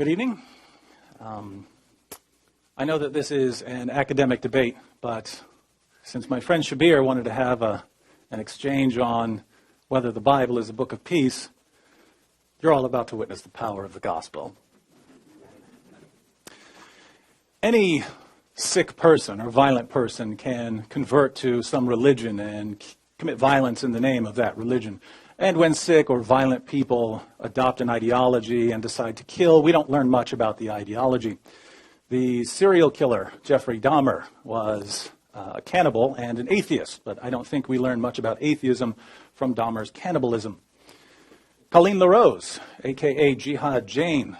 Good evening. I know that this is an academic debate, but since my friend Shabir wanted to have an exchange on whether the Bible is a book of peace, you're all about to witness the power of the gospel. Any sick person or violent person can convert to some religion and commit violence in the name of that religion. And when sick or violent people adopt an ideology and decide to kill, we don't learn much about the ideology. The serial killer, Jeffrey Dahmer, was a cannibal and an atheist, but I don't think we learn much about atheism from Dahmer's cannibalism. Colleen LaRose, a.k.a. Jihad Jane,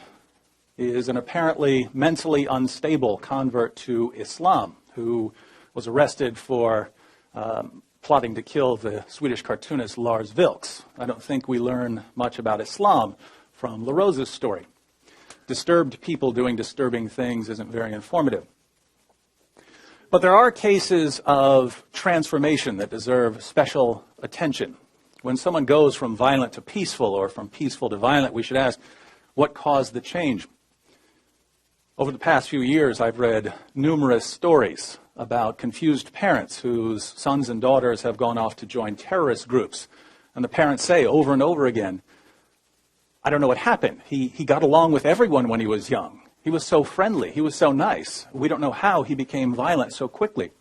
is an apparently mentally unstable convert to Islam who was arrested for plotting to kill the Swedish cartoonist Lars Vilks. I don't think we learn much about Islam from LaRose's story. Disturbed people doing disturbing things isn't very informative. But there are cases of transformation that deserve special attention. When someone goes from violent to peaceful or from peaceful to violent, we should ask, what caused the change? Over the past few years, I've read numerous stories about confused parents whose sons and daughters have gone off to join terrorist groups. And the parents say over and over again, I don't know what happened. He got along with everyone when he was young. He was so friendly. He was so nice. We don't know how he became violent so quickly.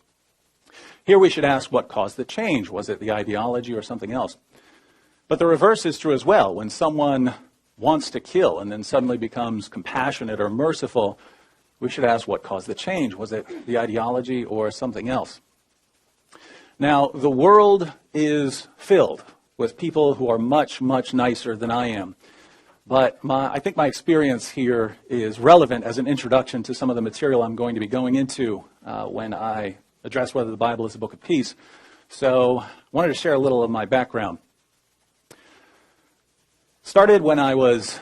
Here we should ask what caused the change. Was it the ideology or something else? But the reverse is true as well. When someone wants to kill and then suddenly becomes compassionate or merciful, we should ask what caused the change. Was it the ideology or something else? Now, the world is filled with people who are much, much nicer than I am. But I think my experience here is relevant as an introduction to some of the material I'm going to be going into when I address whether the Bible is a book of peace. So I wanted to share a little of my background. Started when I was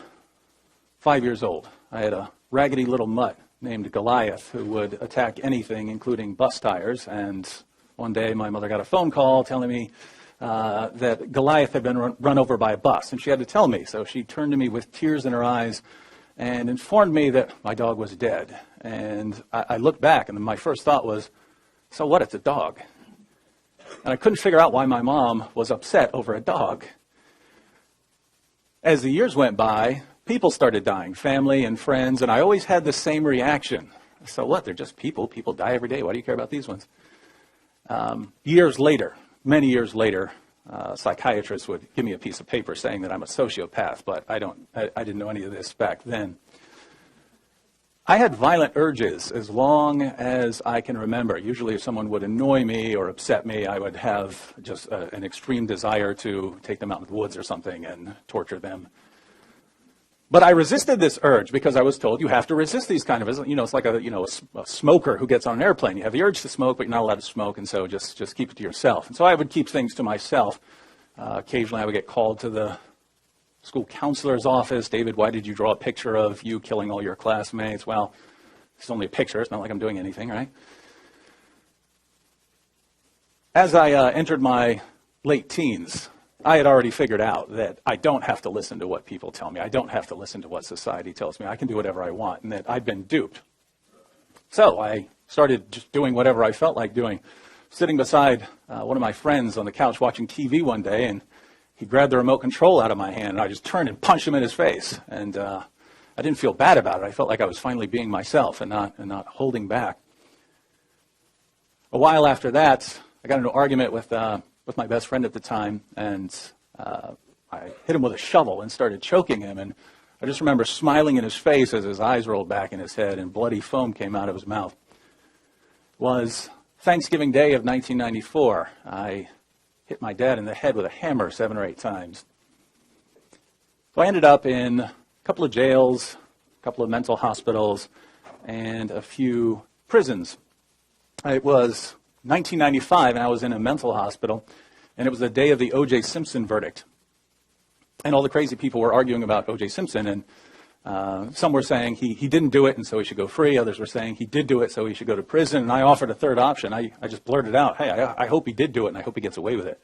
5 years old. I had a raggedy little mutt named Goliath who would attack anything, including bus tires. And one day my mother got a phone call telling me that Goliath had been run over by a bus, and she had to tell me. So she turned to me with tears in her eyes and informed me that my dog was dead. And I looked back, and my first thought was, so what, it's a dog. And I couldn't figure out why my mom was upset over a dog. As the years went by, people started dying, family and friends, and I always had the same reaction. So what, they're just people. People die every day. Why do you care about these ones? Years later, many years later, psychiatrists would give me a piece of paper saying that I'm a sociopath, but I didn't know any of this back then. I had violent urges as long as I can remember. Usually if someone would annoy me or upset me, I would have just an extreme desire to take them out in the woods or something and torture them. But I resisted this urge because I was told you have to resist these kind of, it's like a smoker who gets on an airplane. You have the urge to smoke, but you're not allowed to smoke, and so just keep it to yourself. And so I would keep things to myself. Occasionally I would get called to the school counselor's office. David, why did you draw a picture of you killing all your classmates? Well, it's only a picture. It's not like I'm doing anything, right? As I entered my late teens, I had already figured out that I don't have to listen to what people tell me. I don't have to listen to what society tells me. I can do whatever I want, and that I'd been duped. So I started just doing whatever I felt like doing. Sitting beside one of my friends on the couch watching TV one day, and he grabbed the remote control out of my hand, and I just turned and punched him in his face. And I didn't feel bad about it. I felt like I was finally being myself and not holding back. A while after that, I got into an argument with my best friend at the time, and I hit him with a shovel and started choking him. And I just remember smiling in his face as his eyes rolled back in his head and bloody foam came out of his mouth. It was Thanksgiving Day of 1994. I hit my dad in the head with a hammer 7 or 8 times. So I ended up in a couple of jails, a couple of mental hospitals, and a few prisons. It was 1995, and I was in a mental hospital, and it was the day of the O.J. Simpson verdict. And all the crazy people were arguing about O.J. Simpson, and some were saying he didn't do it, and so he should go free. Others were saying he did do it, so he should go to prison. And I offered a third option. I just blurted out, hey, I hope he did do it, and I hope he gets away with it.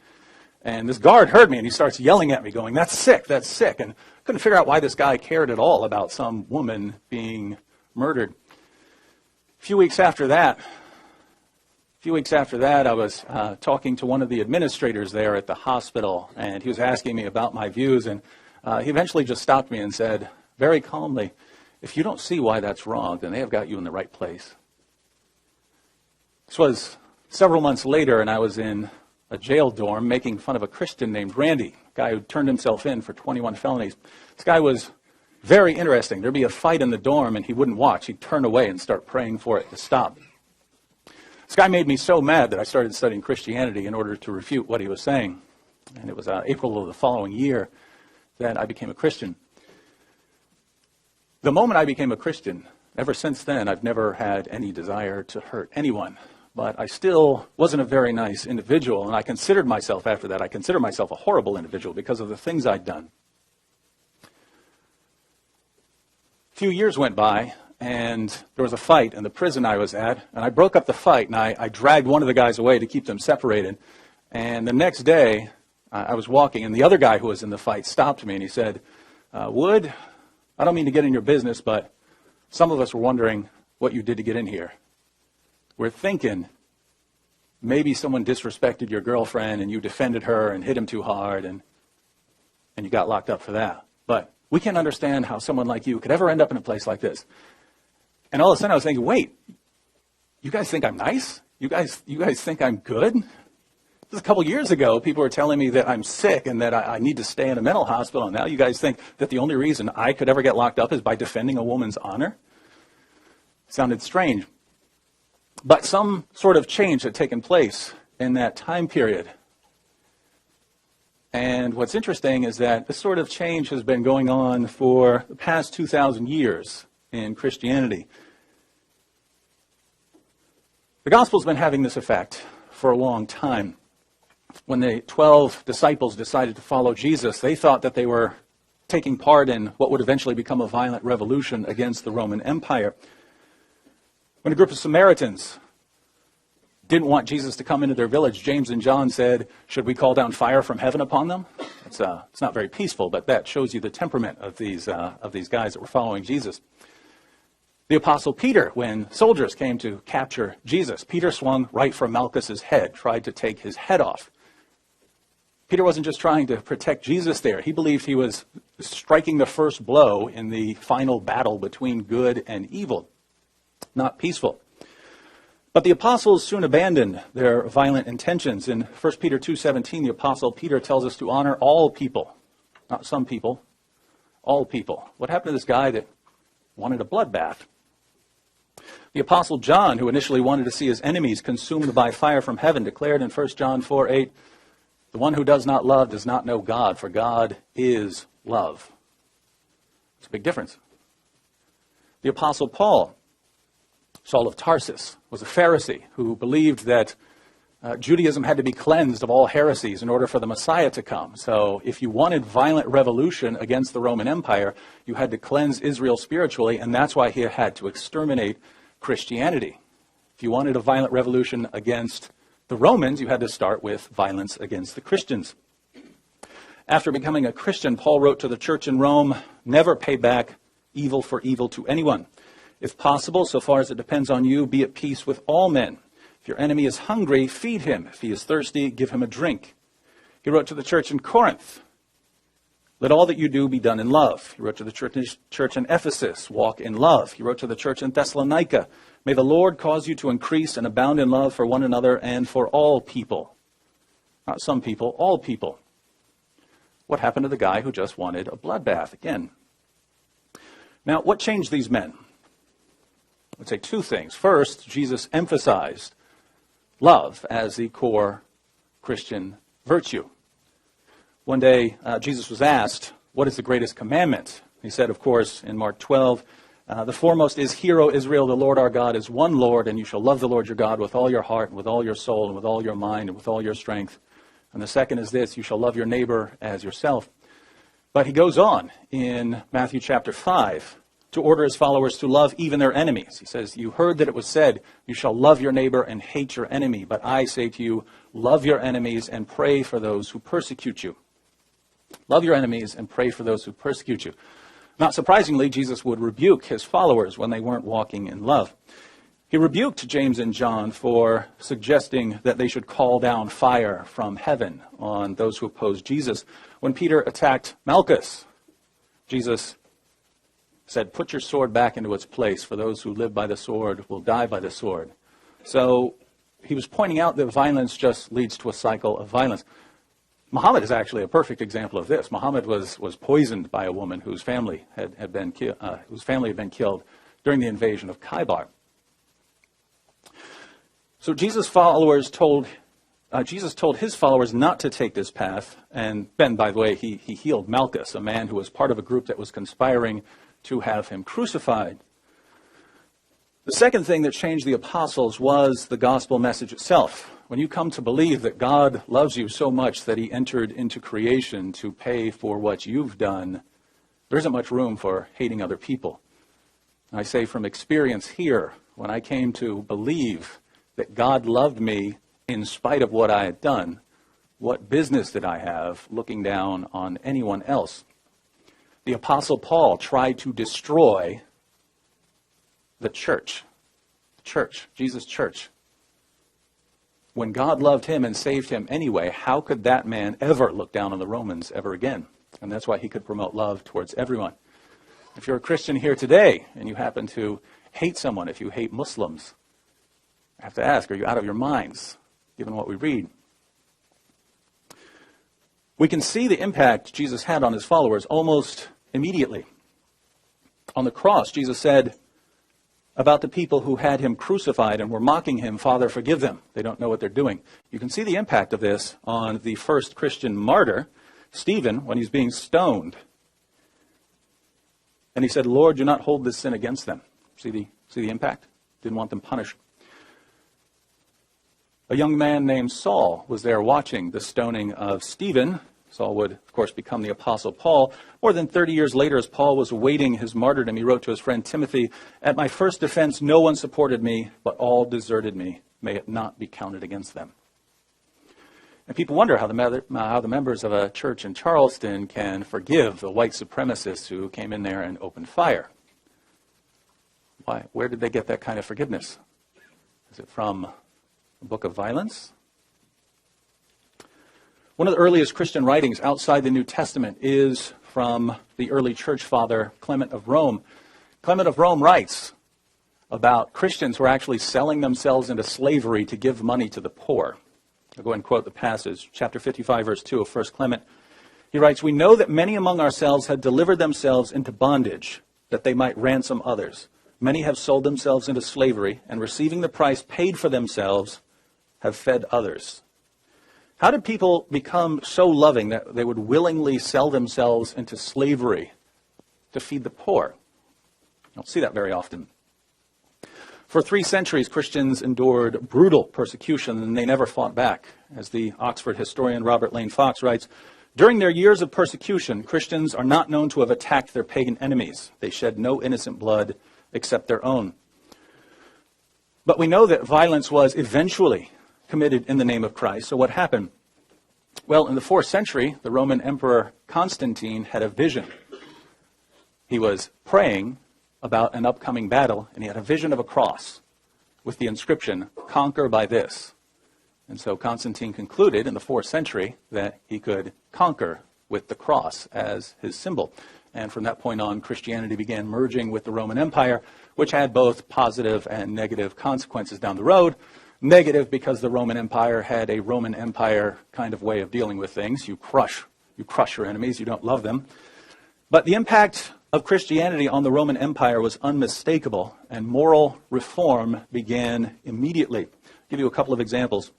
And this guard heard me, and he starts yelling at me, going, that's sick, that's sick. And I couldn't figure out why this guy cared at all about some woman being murdered. A few weeks after that, I was talking to one of the administrators there at the hospital, and he was asking me about my views, and he eventually just stopped me and said, very calmly, if you don't see why that's wrong, then they have got you in the right place. This was several months later, and I was in a jail dorm making fun of a Christian named Randy, a guy who turned himself in for 21 felonies. This guy was very interesting. There'd be a fight in the dorm, and he wouldn't watch. He'd turn away and start praying for it to stop. This guy made me so mad that I started studying Christianity in order to refute what he was saying. And it was April of the following year that I became a Christian. The moment I became a Christian, ever since then, I've never had any desire to hurt anyone. But I still wasn't a very nice individual, and I considered myself after that, I considered myself a horrible individual because of the things I'd done. A few years went by, and there was a fight in the prison I was at, and I broke up the fight, and I dragged one of the guys away to keep them separated. And the next day, I was walking, and the other guy who was in the fight stopped me, and he said, Wood, I don't mean to get in your business, but some of us were wondering what you did to get in here. We're thinking maybe someone disrespected your girlfriend and you defended her and hit him too hard and you got locked up for that. But we can't understand how someone like you could ever end up in a place like this. And all of a sudden I was thinking, wait, you guys think I'm nice? You guys think I'm good? Just a couple years ago, people were telling me that I'm sick and that I need to stay in a mental hospital. And now you guys think that the only reason I could ever get locked up is by defending a woman's honor? Sounded strange. But some sort of change had taken place in that time period. And what's interesting is that this sort of change has been going on for the past 2,000 years in Christianity. The gospel's been having this effect for a long time. When the 12 disciples decided to follow Jesus, they thought that they were taking part in what would eventually become a violent revolution against the Roman Empire. When a group of Samaritans didn't want Jesus to come into their village, James and John said, should we call down fire from heaven upon them? It's not very peaceful, but that shows you the temperament of these guys that were following Jesus. The Apostle Peter, when soldiers came to capture Jesus, Peter swung right for Malchus's head, tried to take his head off. Peter wasn't just trying to protect Jesus there. He believed he was striking the first blow in the final battle between good and evil. Not peaceful. But the apostles soon abandoned their violent intentions. In 1 Peter 2:17, the apostle Peter tells us to honor all people, not some people, all people. What happened to this guy that wanted a bloodbath? The apostle John, who initially wanted to see his enemies consumed by fire from heaven, declared in 1 John 4:8, the one who does not love does not know God, for God is love. It's a big difference. The apostle Paul, Saul of Tarsus, was a Pharisee who believed that Judaism had to be cleansed of all heresies in order for the Messiah to come. So if you wanted violent revolution against the Roman Empire, you had to cleanse Israel spiritually, and that's why he had to exterminate Christianity. If you wanted a violent revolution against the Romans, you had to start with violence against the Christians. After becoming a Christian, Paul wrote to the church in Rome, never pay back evil for evil to anyone. If possible, so far as it depends on you, be at peace with all men. If your enemy is hungry, feed him. If he is thirsty, give him a drink. He wrote to the church in Corinth, let all that you do be done in love. He wrote to the church in Ephesus, walk in love. He wrote to the church in Thessalonica, may the Lord cause you to increase and abound in love for one another and for all people. Not some people, all people. What happened to the guy who just wanted a bloodbath again? Now, what changed these men? I would say two things. First, Jesus emphasized love as the core Christian virtue. One day, Jesus was asked, what is the greatest commandment? He said, of course, in Mark 12, the foremost is, Hear, O Israel, the Lord our God is one Lord, and you shall love the Lord your God with all your heart, and with all your soul, and with all your mind, and with all your strength. And the second is this, you shall love your neighbor as yourself. But he goes on in Matthew chapter 5, to order his followers to love even their enemies. He says, you heard that it was said, you shall love your neighbor and hate your enemy. But I say to you, love your enemies and pray for those who persecute you. Love your enemies and pray for those who persecute you. Not surprisingly, Jesus would rebuke his followers when they weren't walking in love. He rebuked James and John for suggesting that they should call down fire from heaven on those who opposed Jesus. When Peter attacked Malchus, Jesus said, put your sword back into its place, for those who live by the sword will die by the sword. So he was pointing out that violence just leads to a cycle of violence. Muhammad is actually a perfect example of this. Muhammad was poisoned by a woman whose family had been killed during the invasion of Khaybar. So Jesus told his followers not to take this path. And then, by the way, he healed Malchus, a man who was part of a group that was conspiring to have him crucified. The second thing that changed the apostles was the gospel message itself. When you come to believe that God loves you so much that he entered into creation to pay for what you've done, there isn't much room for hating other people. I say from experience here, when I came to believe that God loved me in spite of what I had done, what business did I have looking down on anyone else? The Apostle Paul tried to destroy the church, Jesus' church. When God loved him and saved him anyway, how could that man ever look down on the Romans ever again? And that's why he could promote love towards everyone. If you're a Christian here today and you happen to hate someone, if you hate Muslims, I have to ask, are you out of your minds, given what we read? We can see the impact Jesus had on his followers almost immediately. On the cross, Jesus said about the people who had him crucified and were mocking him, Father, forgive them. They don't know what they're doing. You can see the impact of this on the first Christian martyr, Stephen, when he's being stoned. And he said, Lord, do not hold this sin against them. See the impact? Didn't want them punished. A young man named Saul was there watching the stoning of Stephen. Saul would, of course, become the Apostle Paul. More than 30 years later, as Paul was awaiting his martyrdom, he wrote to his friend Timothy, at my first defense, no one supported me, but all deserted me. May it not be counted against them. And people wonder how the members of a church in Charleston can forgive the white supremacists who came in there and opened fire. Why? Where did they get that kind of forgiveness? Is it from a book of violence? One of the earliest Christian writings outside the New Testament is from the early church father Clement of Rome. Clement of Rome writes about Christians who are actually selling themselves into slavery to give money to the poor. I'll go ahead and quote the passage, chapter 55, verse 2 of 1 Clement. He writes, we know that many among ourselves had delivered themselves into bondage, that they might ransom others. Many have sold themselves into slavery, and receiving the price paid for themselves, have fed others. How did people become so loving that they would willingly sell themselves into slavery to feed the poor? You don't see that very often. For 3 centuries, Christians endured brutal persecution, and they never fought back. As the Oxford historian Robert Lane Fox writes, during their years of persecution, Christians are not known to have attacked their pagan enemies. They shed no innocent blood except their own. But we know that violence was eventually committed in the name of Christ. So what happened? Well, in the 4th century, the Roman Emperor Constantine had a vision. He was praying about an upcoming battle, and he had a vision of a cross with the inscription, conquer by this. And so Constantine concluded in the 4th century that he could conquer with the cross as his symbol. And from that point on, Christianity began merging with the Roman Empire, which had both positive and negative consequences down the road. Negative because the Roman Empire had a Roman Empire kind of way of dealing with things. You crush your enemies, you don't love them. But the impact of Christianity on the Roman Empire was unmistakable, and moral reform began immediately. I'll give you a couple of examples.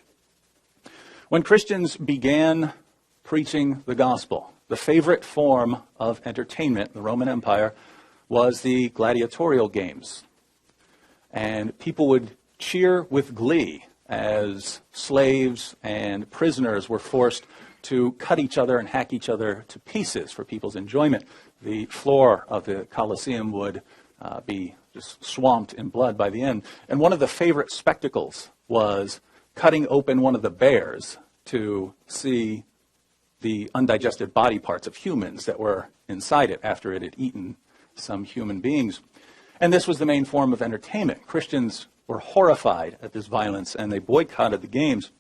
When Christians began preaching the gospel, the favorite form of entertainment in the Roman Empire was the gladiatorial games. And people would cheer with glee as slaves and prisoners were forced to cut each other and hack each other to pieces for people's enjoyment. The floor of the Colosseum would be just swamped in blood by the end. And one of the favorite spectacles was cutting open one of the bears to see the undigested body parts of humans that were inside it after it had eaten some human beings. And this was the main form of entertainment. Christians were horrified at this violence, and they boycotted the games.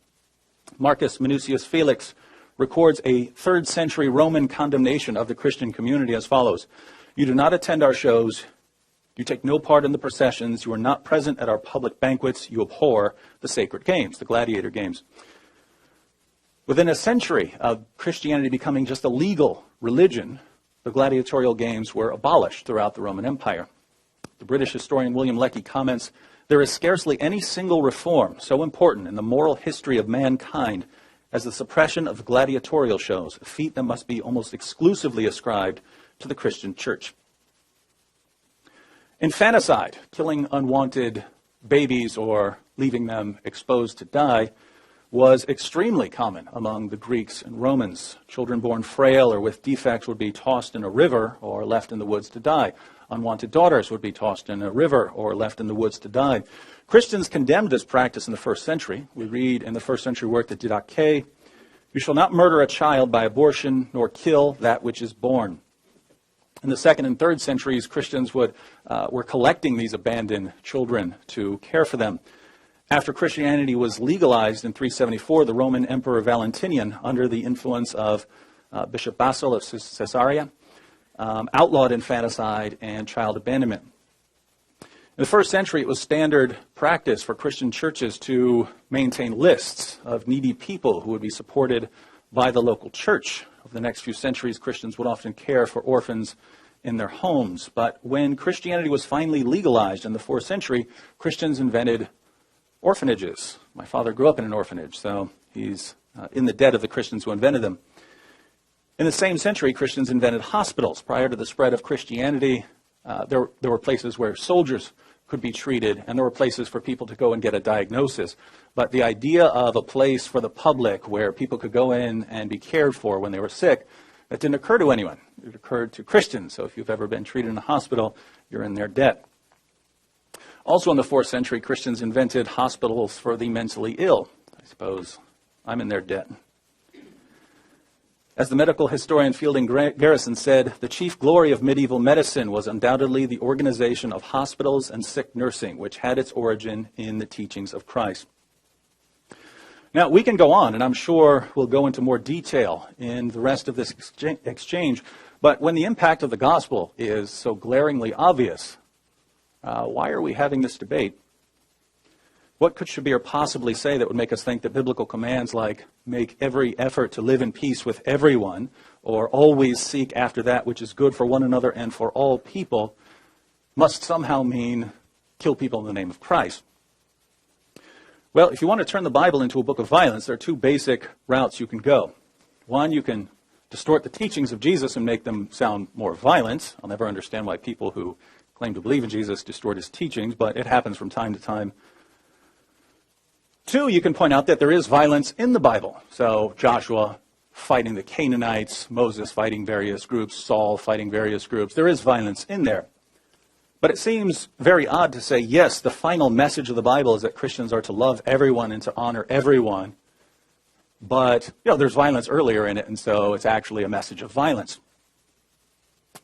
Marcus Minucius Felix records a 3rd century Roman condemnation of the Christian community as follows: "You do not attend our shows, you take no part in the processions, you are not present at our public banquets, you abhor the sacred games," the gladiator games. Within a century of Christianity becoming just a legal religion, the gladiatorial games were abolished throughout the Roman Empire. The British historian William Lecky comments, "There is scarcely any single reform so important in the moral history of mankind as the suppression of gladiatorial shows, a feat that must be almost exclusively ascribed to the Christian church." Infanticide, killing unwanted babies or leaving them exposed to die, was extremely common among the Greeks and Romans. Children born frail or with defects would be tossed in a river or left in the woods to die. Unwanted daughters would be tossed in a river or left in the woods to die. Christians condemned this practice in the 1st century. We read in the 1st century work, the Didache, "You shall not murder a child by abortion, nor kill that which is born." In the 2nd and 3rd centuries, Christians were collecting these abandoned children to care for them. After Christianity was legalized in 374, the Roman Emperor Valentinian, under the influence of Bishop Basil of Caesarea, outlawed infanticide and child abandonment. In the 1st century, it was standard practice for Christian churches to maintain lists of needy people who would be supported by the local church. Over the next few centuries, Christians would often care for orphans in their homes. But when Christianity was finally legalized in the 4th century, Christians invented orphanages. My father grew up in an orphanage, so he's in the debt of the Christians who invented them. In the same century, Christians invented hospitals. Prior to the spread of Christianity, there were places where soldiers could be treated, and there were places for people to go and get a diagnosis. But the idea of a place for the public where people could go in and be cared for when they were sick, that didn't occur to anyone. It occurred to Christians. So if you've ever been treated in a hospital, you're in their debt. Also in the 4th century, Christians invented hospitals for the mentally ill. I suppose I'm in their debt. As the medical historian Fielding Garrison said, "The chief glory of medieval medicine was undoubtedly the organization of hospitals and sick nursing, which had its origin in the teachings of Christ." Now, we can go on, and I'm sure we'll go into more detail in the rest of this exchange, but when the impact of the gospel is so glaringly obvious, why are we having this debate? What could Shabir possibly say that would make us think that biblical commands like make every effort to live in peace with everyone, or always seek after that which is good for one another and for all people, must somehow mean kill people in the name of Christ? Well, if you want to turn the Bible into a book of violence, there are 2 basic routes you can go. One, you can distort the teachings of Jesus and make them sound more violent. I'll never understand why people who claim to believe in Jesus distort his teachings, but it happens from time to time. 2, you can point out that there is violence in the Bible. So Joshua fighting the Canaanites, Moses fighting various groups, Saul fighting various groups. There is violence in there. But it seems very odd to say, yes, the final message of the Bible is that Christians are to love everyone and to honor everyone. But, there's violence earlier in it, and so it's actually a message of violence.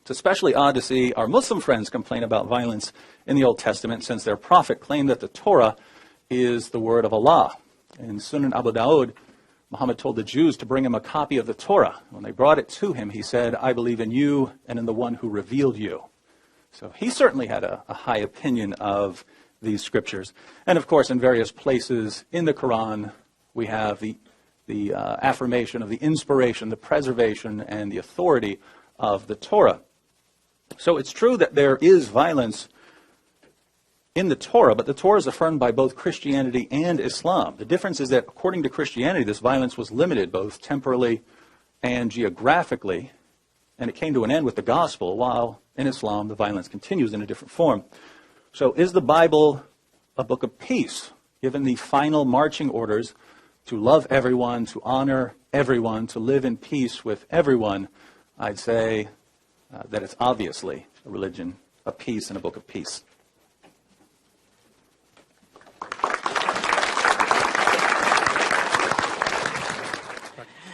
It's especially odd to see our Muslim friends complain about violence in the Old Testament, since their prophet claimed that the Torah is the word of Allah. In Sunan Abu Dawud, Muhammad told the Jews to bring him a copy of the Torah. When they brought it to him, he said, "I believe in you and in the one who revealed you." So he certainly had a high opinion of these scriptures. And of course, in various places in the Quran, we have the affirmation of the inspiration, the preservation, and the authority of the Torah. So it's true that there is violence in the Torah, but the Torah is affirmed by both Christianity and Islam. The difference is that according to Christianity, this violence was limited both temporally and geographically, and it came to an end with the gospel, while in Islam the violence continues in a different form. So is the Bible a book of peace, given the final marching orders to love everyone, to honor everyone, to live in peace with everyone? I'd say that it's obviously a religion of peace and a book of peace.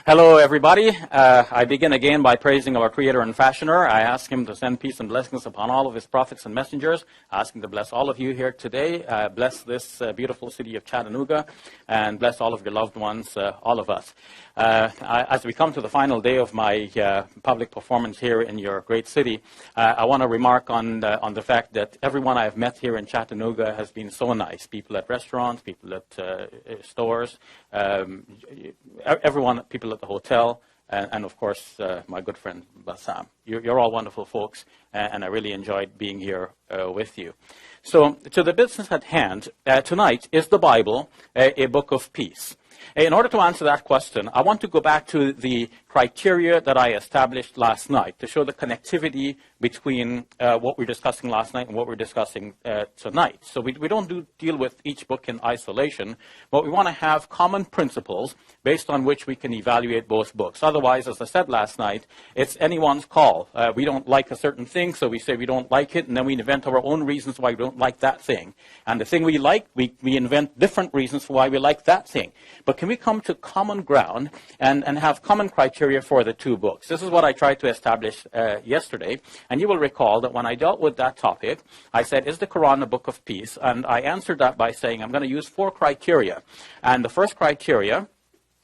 Hello, everybody. I begin again by praising our Creator and Fashioner. I ask Him to send peace and blessings upon all of His prophets and messengers. I ask Him to bless all of you here today, bless this beautiful city of Chattanooga, and bless all of your loved ones, all of us. As we come to the final day of my public performance here in your great city, I want to remark on the fact that everyone I've met here in Chattanooga has been so nice. People at restaurants, people at stores, everyone, people at the hotel, and of course, my good friend Bassam. You're all wonderful folks, and I really enjoyed being here with you. So, to the business at hand, tonight, is the Bible a book of peace? In order to answer that question, I want to go back to the criteria that I established last night to show the connectivity between what we're discussing last night and what we're discussing tonight. So we don't deal with each book in isolation, but we want to have common principles based on which we can evaluate both books. Otherwise, as I said last night, it's anyone's call. We don't like a certain thing, so we say we don't like it, and then we invent our own reasons why we don't like that thing. And the thing we like, we invent different reasons for why we like that thing. But can we come to common ground and have common criteria for the two books? This is what I tried to establish yesterday. And you will recall that when I dealt with that topic, I said, is the Quran a book of peace? And I answered that by saying I'm going to use 4 criteria. And the first criteria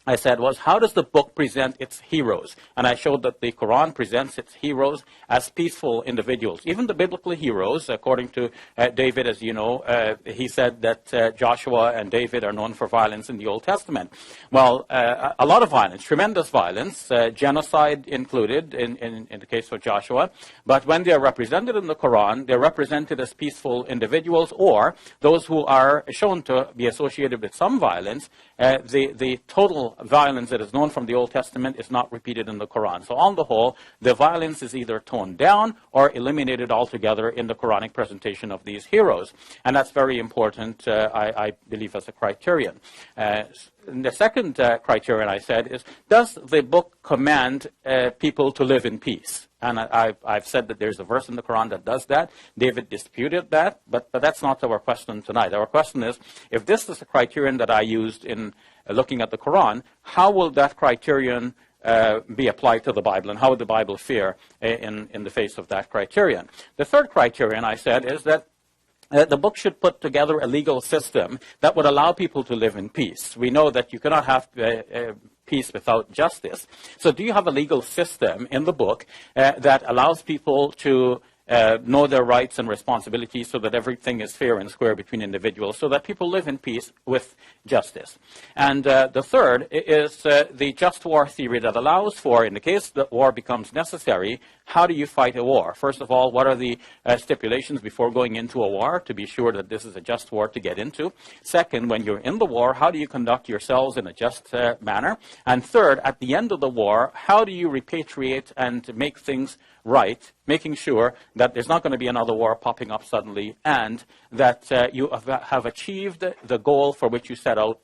I said was, how does the book present its heroes? And I showed that the Quran presents its heroes as peaceful individuals. Even the biblical heroes, according to David, as you know, he said that Joshua and David are known for violence in the Old Testament. Well, a lot of violence, tremendous violence, genocide included in the case of Joshua. But when they are represented in the Quran, they're represented as peaceful individuals, or those who are shown to be associated with some violence. The total violence that is known from the Old Testament is not repeated in the Quran. So on the whole, the violence is either toned down or eliminated altogether in the Quranic presentation of these heroes. And that's very important, I believe, as a criterion. The second criterion I said is, does the book command people to live in peace? And I've said that there's a verse in the Quran that does that. David disputed that, but that's not our question tonight. Our question is, if this is a criterion that I used in looking at the Quran, how will that criterion be applied to the Bible, and how would the Bible fare in the face of that criterion? The third criterion, I said, is that the book should put together a legal system that would allow people to live in peace. We know that you cannot have peace without justice. So do you have a legal system in the book that allows people to know their rights and responsibilities so that everything is fair and square between individuals, so that people live in peace with justice? And the third is the just war theory that allows for, in the case that war becomes necessary, how do you fight a war? First of all, what are the stipulations before going into a war to be sure that this is a just war to get into? Second, when you're in the war, how do you conduct yourselves in a just manner? And third, at the end of the war, how do you repatriate and make things right, making sure that there's not going to be another war popping up suddenly, and that you have achieved the goal for which you set out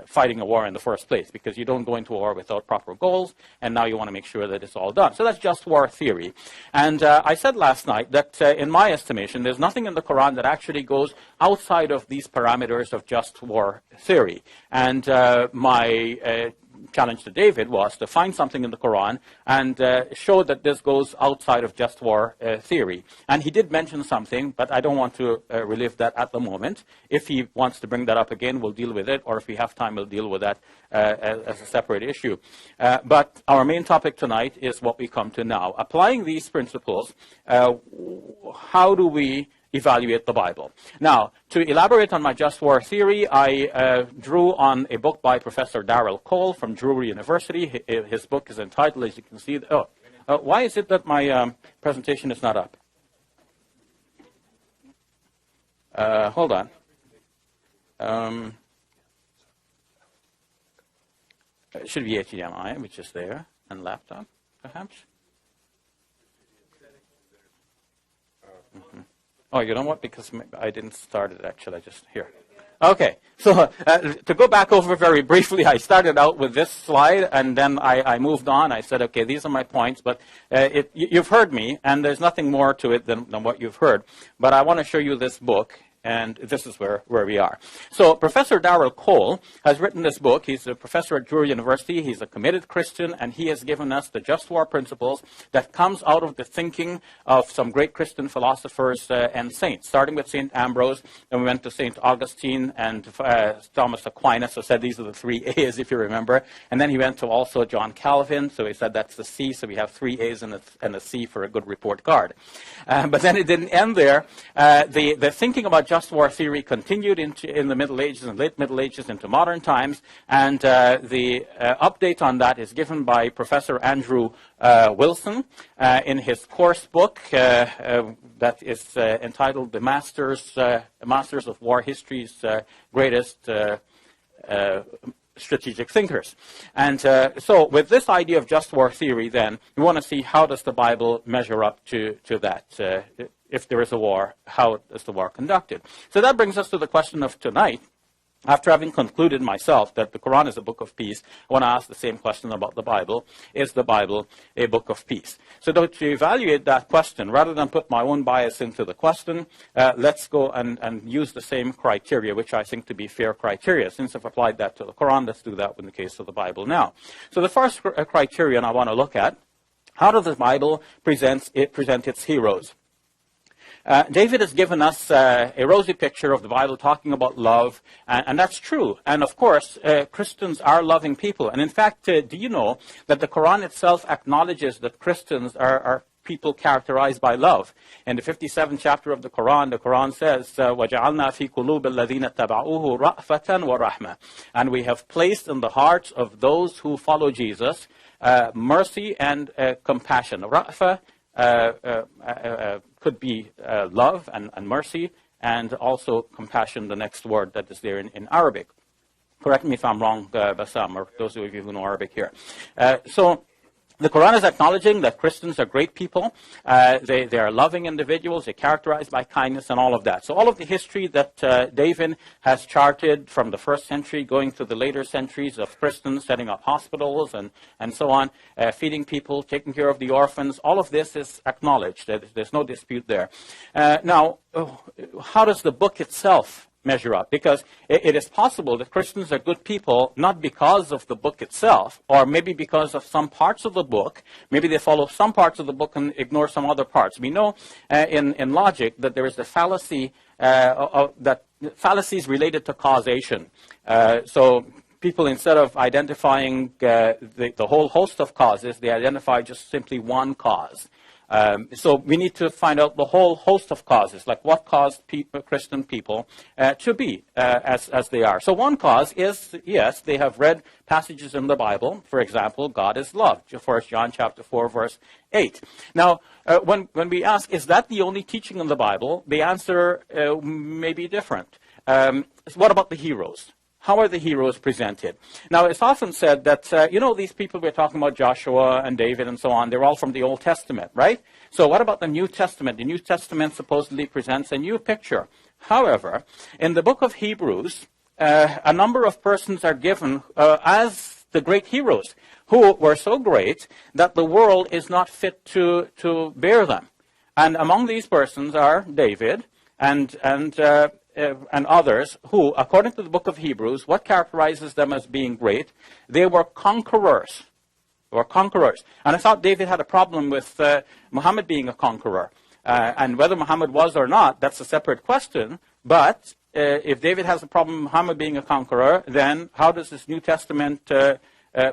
fighting a war in the first place, because you don't go into a war without proper goals, and now you want to make sure that it's all done. So that's just war theory. And I said last night that in my estimation, there's nothing in the Quran that actually goes outside of these parameters of just war theory. And my challenge to David was to find something in the Quran and show that this goes outside of just war theory. And he did mention something, but I don't want to relive that at the moment. If he wants to bring that up again, we'll deal with it, or if we have time, we'll deal with that as a separate issue. But our main topic tonight is what we come to now. Applying these principles, how do we evaluate the Bible? Now, to elaborate on my just war theory, I drew on a book by Professor Darrell Cole from Drury University. His book is entitled, as you can see, why is it that my presentation is not up? Hold on. It should be HDMI, which is there, and laptop, perhaps. Mm-hmm. Oh, you know what? Because I didn't start it, actually. I just, here. Okay. So to go back over very briefly, I started out with this slide, and then I moved on. I said, okay, these are my points, but you've heard me, and there's nothing more to it than what you've heard. But I want to show you this book, and this is where we are. So Professor Darrell Cole has written this book. He's a professor at Drury University. He's a committed Christian, and he has given us the just war principles that comes out of the thinking of some great Christian philosophers and saints, starting with St. Ambrose. Then we went to St. Augustine and Thomas Aquinas, who said these are the 3 A's, if you remember. And then he went to also John Calvin, so he said that's the C, so we have 3 A's and a C for a good report card. But then it didn't end there. The thinking about just war theory continued in the Middle Ages and late Middle Ages into modern times, and the update on that is given by Professor Andrew Wilson in his course book that is entitled "The Masters of War History's Greatest Strategic Thinkers." And so with this idea of just war theory, then, we want to see how does the Bible measure up to that. If there is a war, how is the war conducted? So that brings us to the question of tonight. After having concluded myself that the Quran is a book of peace, I want to ask the same question about the Bible. Is the Bible a book of peace? So to evaluate that question, rather than put my own bias into the question, let's go and use the same criteria, which I think to be fair criteria. Since I've applied that to the Quran, let's do that in the case of the Bible now. So the first criterion I want to look at, how does the Bible present its heroes? David has given us a rosy picture of the Bible talking about love, and that's true. And of course, Christians are loving people. And in fact, do you know that the Quran itself acknowledges that Christians are people characterized by love? In the 57th chapter of the Quran says, وَجَعَلْنَا فِي قُلُوبِ الَّذِينَ اتَّبَعُوهُ رَأْفَةً وَرَحْمَةً. And we have placed in the hearts of those who follow Jesus mercy and compassion. Ra'fa could be love and mercy, and also compassion, the next word that is there in Arabic. Correct me if I'm wrong, Bassam, or those of you who know Arabic here. So the Quran is acknowledging that Christians are great people. They are loving individuals. They're characterized by kindness and all of that. So all of the history that David has charted from the first century going to the later centuries of Christians setting up hospitals and so on, feeding people, taking care of the orphans, all of this is acknowledged. There's no dispute there. Now, how does the book itself measure up? Because it is possible that Christians are good people not because of the book itself, or maybe because of some parts of the book. Maybe they follow some parts of the book and ignore some other parts. We know in logic that there is the fallacy that fallacies related to causation. So people, instead of identifying the whole host of causes, they identify just simply one cause. So we need to find out the whole host of causes, like what caused Christian people to be as they are. So one cause is, yes, they have read passages in the Bible. For example, God is love, 1 John chapter 4, verse 8. Now, when we ask, is that the only teaching in the Bible? The answer may be different. What about the heroes? How are the heroes presented? Now, it's often said that, these people we're talking about, Joshua and David and so on, they're all from the Old Testament, right? So what about the New Testament? The New Testament supposedly presents a new picture. However, in the book of Hebrews, a number of persons are given as the great heroes who were so great that the world is not fit to bear them. And among these persons are David and others who, according to the book of Hebrews, what characterizes them as being great? They were conquerors. They were conquerors. And I thought David had a problem with Muhammad being a conqueror. And whether Muhammad was or not, that's a separate question. But if David has a problem with Muhammad being a conqueror, then how does this New Testament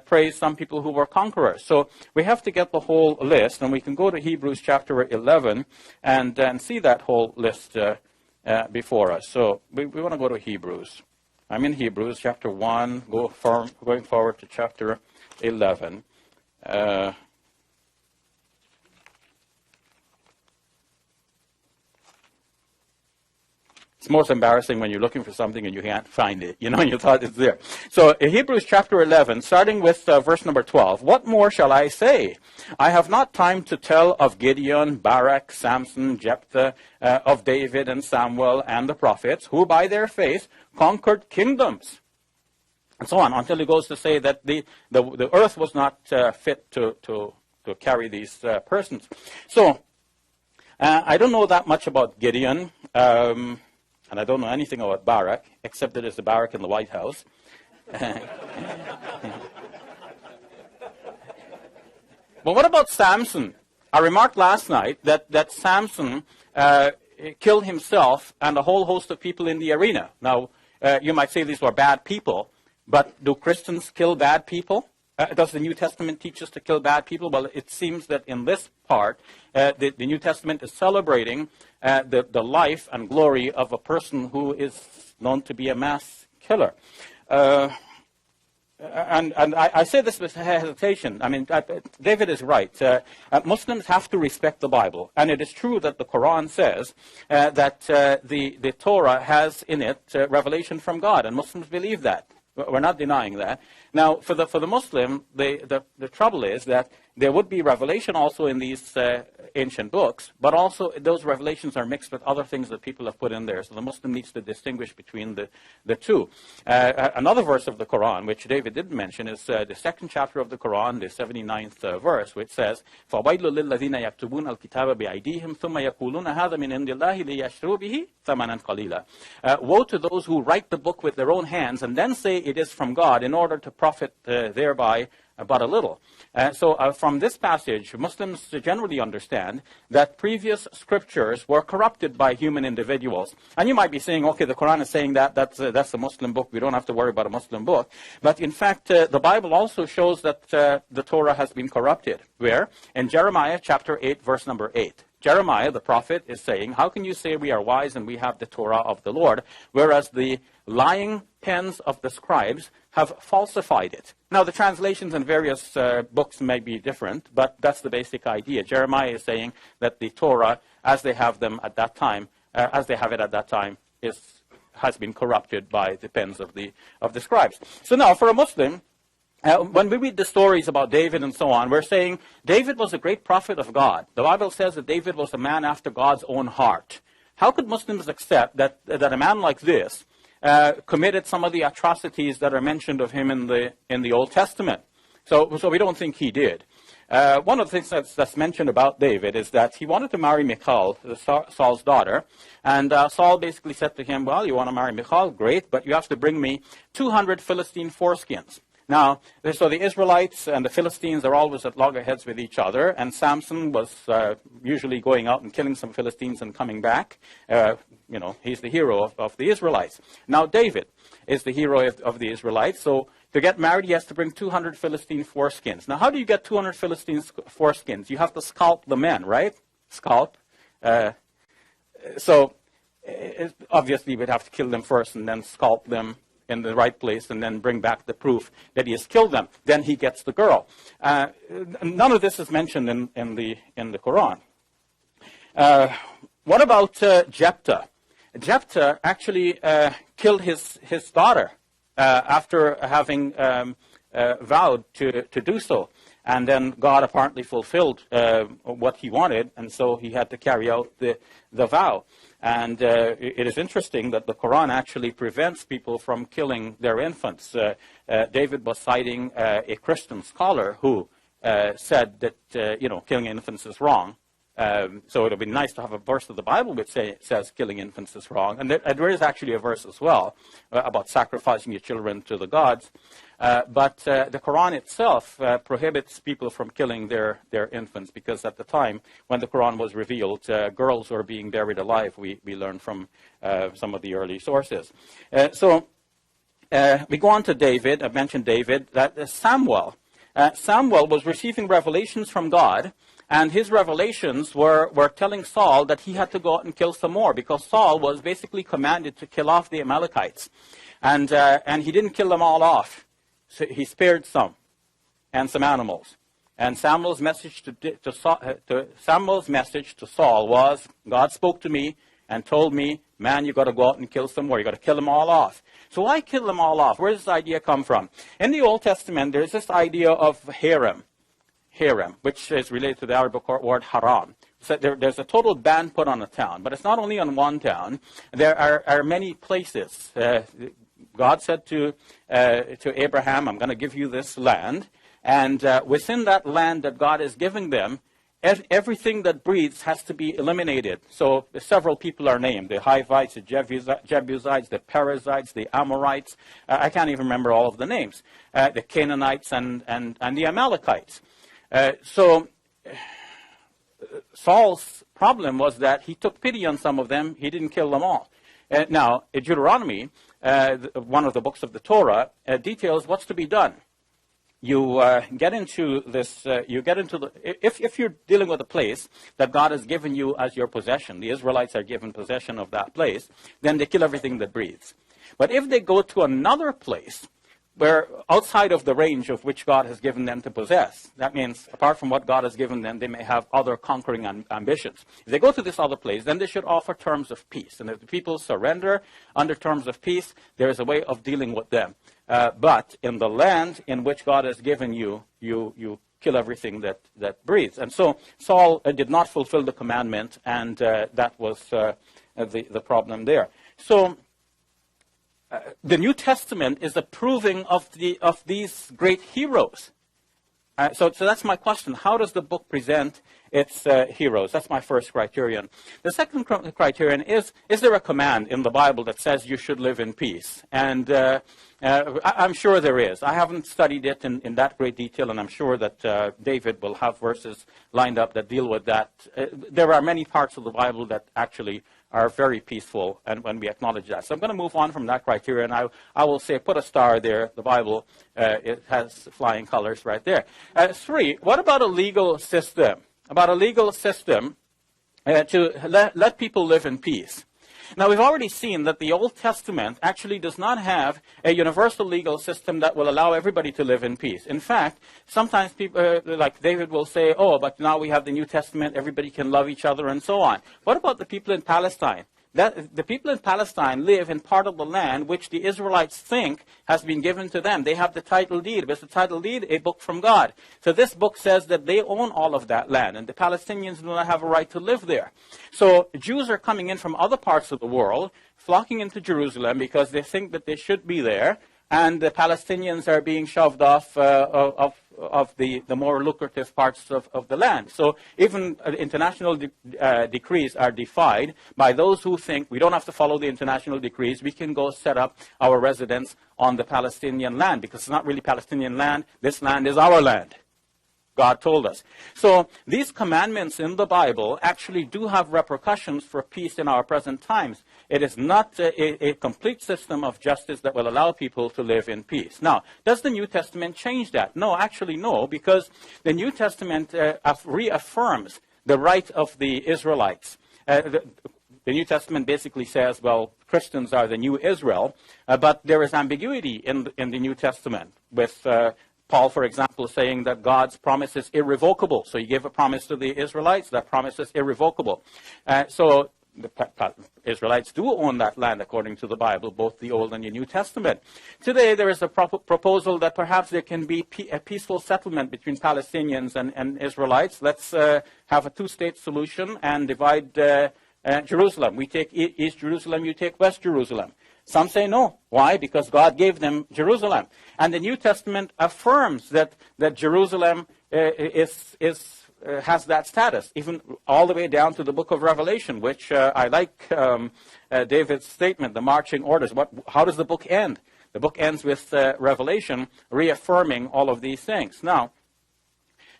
praise some people who were conquerors? So we have to get the whole list, and we can go to Hebrews chapter 11 and see that whole list before us. So we want to go to Hebrews. I'm in Hebrews chapter 1, going forward to chapter 11. It's most embarrassing when you're looking for something and you can't find it, and you thought it's there. So in Hebrews chapter 11, starting with verse number 12, what more shall I say? I have not time to tell of Gideon, Barak, Samson, Jephthah, of David and Samuel and the prophets, who by their faith conquered kingdoms, and so on, until he goes to say that the earth was not fit to carry these persons. So I don't know that much about Gideon, and I don't know anything about Barak, except that there's a Barak in the White House. But what about Samson? I remarked last night that Samson killed himself and a whole host of people in the arena. Now, you might say these were bad people, but do Christians kill bad people? Does the New Testament teach us to kill bad people? Well, it seems that in this part, the New Testament is celebrating the life and glory of a person who is known to be a mass killer. And I say this with hesitation. I mean, David is right. Muslims have to respect the Bible. And it is true that the Quran says that the Torah has in it revelation from God. And Muslims believe that. We're not denying that. Now, for the Muslim, the trouble is that there would be revelation also in these ancient books, but also those revelations are mixed with other things that people have put in there. So the Muslim needs to distinguish between the two. Another verse of the Quran, which David didn't mention, is the second chapter of the Quran, the 79th verse, which says, فَوَيْلُ لِلَّذِينَ يَكْتُبُونَ الْكِتَابَ بِأَيْدِيهِمْ ثُمَّ يَقُولُونَ هَذَا مِنْ عِنْدِ اللَّهِ لِيَشْتَرُوا بِهِ ثَمَنًا قَلِيلًا. Woe to those who write the book with their own hands and then say it is from God in order to profit thereby but a little. So from this passage, Muslims generally understand that previous scriptures were corrupted by human individuals. And you might be saying, okay, the Quran is saying that's a Muslim book. We don't have to worry about a Muslim book. But in fact, the Bible also shows that the Torah has been corrupted. Where? In Jeremiah chapter 8, verse number 8. Jeremiah, the prophet, is saying, how can you say we are wise and we have the Torah of the Lord, whereas the lying pens of the scribes have falsified it? Now, the translations in various books may be different, but that's the basic idea. Jeremiah is saying that the Torah, as they have them at that time, as they have it at that time, has been corrupted by the pens of the scribes. So now, for a Muslim, when we read the stories about David and so on, we're saying David was a great prophet of God. The Bible says that David was a man after God's own heart. How could Muslims accept that a man like this committed some of the atrocities that are mentioned of him in the Old Testament? So we don't think he did. One of the things that's mentioned about David is that he wanted to marry Michal, Saul's daughter, and Saul basically said to him, well, you want to marry Michal? Great, but you have to bring me 200 Philistine foreskins. Now, so the Israelites and the Philistines are always at loggerheads with each other, and Samson was usually going out and killing some Philistines and coming back. He's the hero of the Israelites. Now, David is the hero of the Israelites, so to get married, he has to bring 200 Philistine foreskins. Now, how do you get 200 Philistine foreskins? You have to scalp the men, right? Scalp. So, obviously, we'd have to kill them first and then scalp them in the right place and then bring back the proof that he has killed them. Then he gets the girl. None of this is mentioned in the Quran. What about Jephthah? Jephthah actually killed his daughter after having vowed to do so. And then God apparently fulfilled what he wanted, and so he had to carry out the vow. And it is interesting that the Quran actually prevents people from killing their infants. David was citing a Christian scholar who said that, killing infants is wrong. So it would be nice to have a verse of the Bible which says killing infants is wrong. And there is actually a verse as well about sacrificing your children to the gods. But the Quran itself prohibits people from killing their infants, because at the time when the Quran was revealed, girls were being buried alive. We learned from some of the early sources. So we go on to David. I mentioned David. That Samuel was receiving revelations from God. And his revelations were telling Saul that he had to go out and kill some more, because Saul was basically commanded to kill off the Amalekites. And he didn't kill them all off. So he spared some, and some animals. And Samuel's message to Saul was, God spoke to me and told me, man, you got to go out and kill some more. You got to kill them all off. So why kill them all off? Where does this idea come from? In the Old Testament, there's this idea of harem, which is related to the Arabic word haram, So there's a total ban put on a town, but it's not only on one town. There are many places. God said to Abraham, I'm going to give you this land, and within that land that God is giving them, everything that breathes has to be eliminated. So several people are named: the Hivites, the Jebusites, the Perizzites, the Amorites. I can't even remember all of the names. The Canaanites and the Amalekites. So Saul's problem was that he took pity on some of them. He didn't kill them all. Now, in Deuteronomy, one of the books of the Torah, details what's to be done. You get into this, if you're dealing with a place that God has given you as your possession, the Israelites are given possession of that place, then they kill everything that breathes. But if they go to another place, where outside of the range of which God has given them to possess, that means apart from what God has given them, they may have other conquering ambitions. If they go to this other place, then they should offer terms of peace. And if the people surrender under terms of peace, there is a way of dealing with them. But in the land in which God has given you, you kill everything that breathes. And so Saul did not fulfill the commandment, and that was the problem there. So the New Testament is approving of these great heroes. So that's my question. How does the book present its heroes? That's my first criterion. The second criterion is there a command in the Bible that says you should live in peace? And I'm sure there is. I haven't studied it in that great detail, and I'm sure that David will have verses lined up that deal with that. There are many parts of the Bible that actually are very peaceful, and when we acknowledge that. So I'm going to move on from that criterion. I will say put a star there. The Bible, it has flying colors right there. 3, what about a legal system? About a legal system to let people live in peace. Now, we've already seen that the Old Testament actually does not have a universal legal system that will allow everybody to live in peace. In fact, sometimes people, like David, will say, oh, but now we have the New Testament, everybody can love each other and so on. What about the people in Palestine? The people in Palestine live in part of the land which the Israelites think has been given to them. They have the title deed. But the title deed, a book from God. So this book says that they own all of that land, and the Palestinians do not have a right to live there. So Jews are coming in from other parts of the world, flocking into Jerusalem because they think that they should be there, and the Palestinians are being shoved off of the more lucrative parts of the land. So even international decrees are defied by those who think we don't have to follow the international decrees. We can go set up our residence on the Palestinian land because it's not really Palestinian land. This land is our land. God told us. So these commandments in the Bible actually do have repercussions for peace in our present times. It is not a complete system of justice that will allow people to live in peace. Now, does the New Testament change that? No, actually no, because the New Testament reaffirms the right of the Israelites. The New Testament basically says, well, Christians are the new Israel, but there is ambiguity in the New Testament with Paul, for example, saying that God's promise is irrevocable. So he gave a promise to the Israelites. That promise is irrevocable. So the Israelites do own that land according to the Bible, both the Old and the New Testament. Today, there is a proposal that perhaps there can be a peaceful settlement between Palestinians and Israelites. Let's have a two-state solution and divide Jerusalem. We take East Jerusalem, you take West Jerusalem. Some say no. Why? Because God gave them Jerusalem. And the New Testament affirms that Jerusalem has that status, even all the way down to the book of Revelation, which I like David's statement, the marching orders. How does the book end? The book ends with Revelation reaffirming all of these things. Now,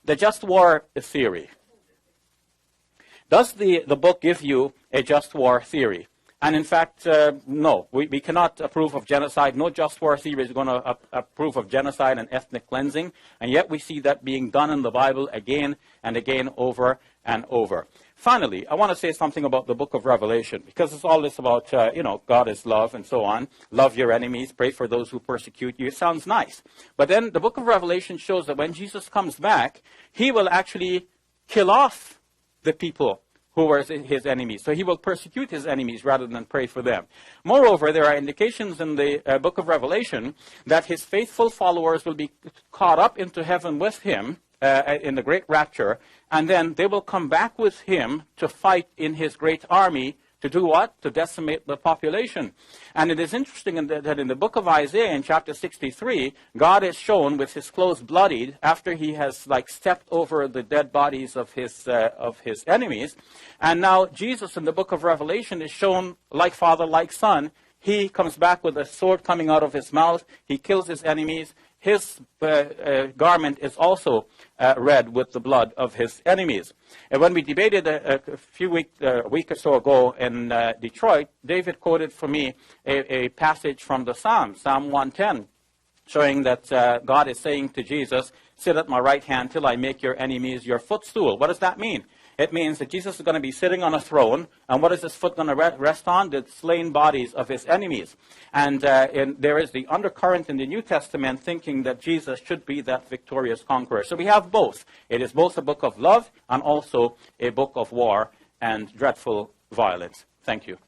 the just war theory. Does the book give you a just war theory? And in fact, no, we cannot approve of genocide. No just war theory is going to approve of genocide and ethnic cleansing. And yet we see that being done in the Bible again and again, over and over. Finally, I want to say something about the book of Revelation, because it's all this about, God is love and so on. Love your enemies, pray for those who persecute you. It sounds nice. But then the book of Revelation shows that when Jesus comes back, he will actually kill off the people who were his enemies. So he will persecute his enemies rather than pray for them. Moreover, there are indications in the book of Revelation that his faithful followers will be caught up into heaven with him, in the great rapture, and then they will come back with him to fight in his great army. To do what? To decimate the population. And it is interesting that in the book of Isaiah, in chapter 63, God is shown with his clothes bloodied after he has stepped over the dead bodies of his enemies. And now Jesus in the book of Revelation is shown like father, like son. He comes back with a sword coming out of his mouth. He kills his enemies. His garment is also red with the blood of his enemies. And when we debated a week or so ago in Detroit, David quoted for me a passage from the Psalms, Psalm 110, showing that God is saying to Jesus, "Sit at my right hand till I make your enemies your footstool." What does that mean? It means that Jesus is going to be sitting on a throne, and what is his foot going to rest on? The slain bodies of his enemies. And there is the undercurrent in the New Testament thinking that Jesus should be that victorious conqueror. So we have both. It is both a book of love and also a book of war and dreadful violence. Thank you.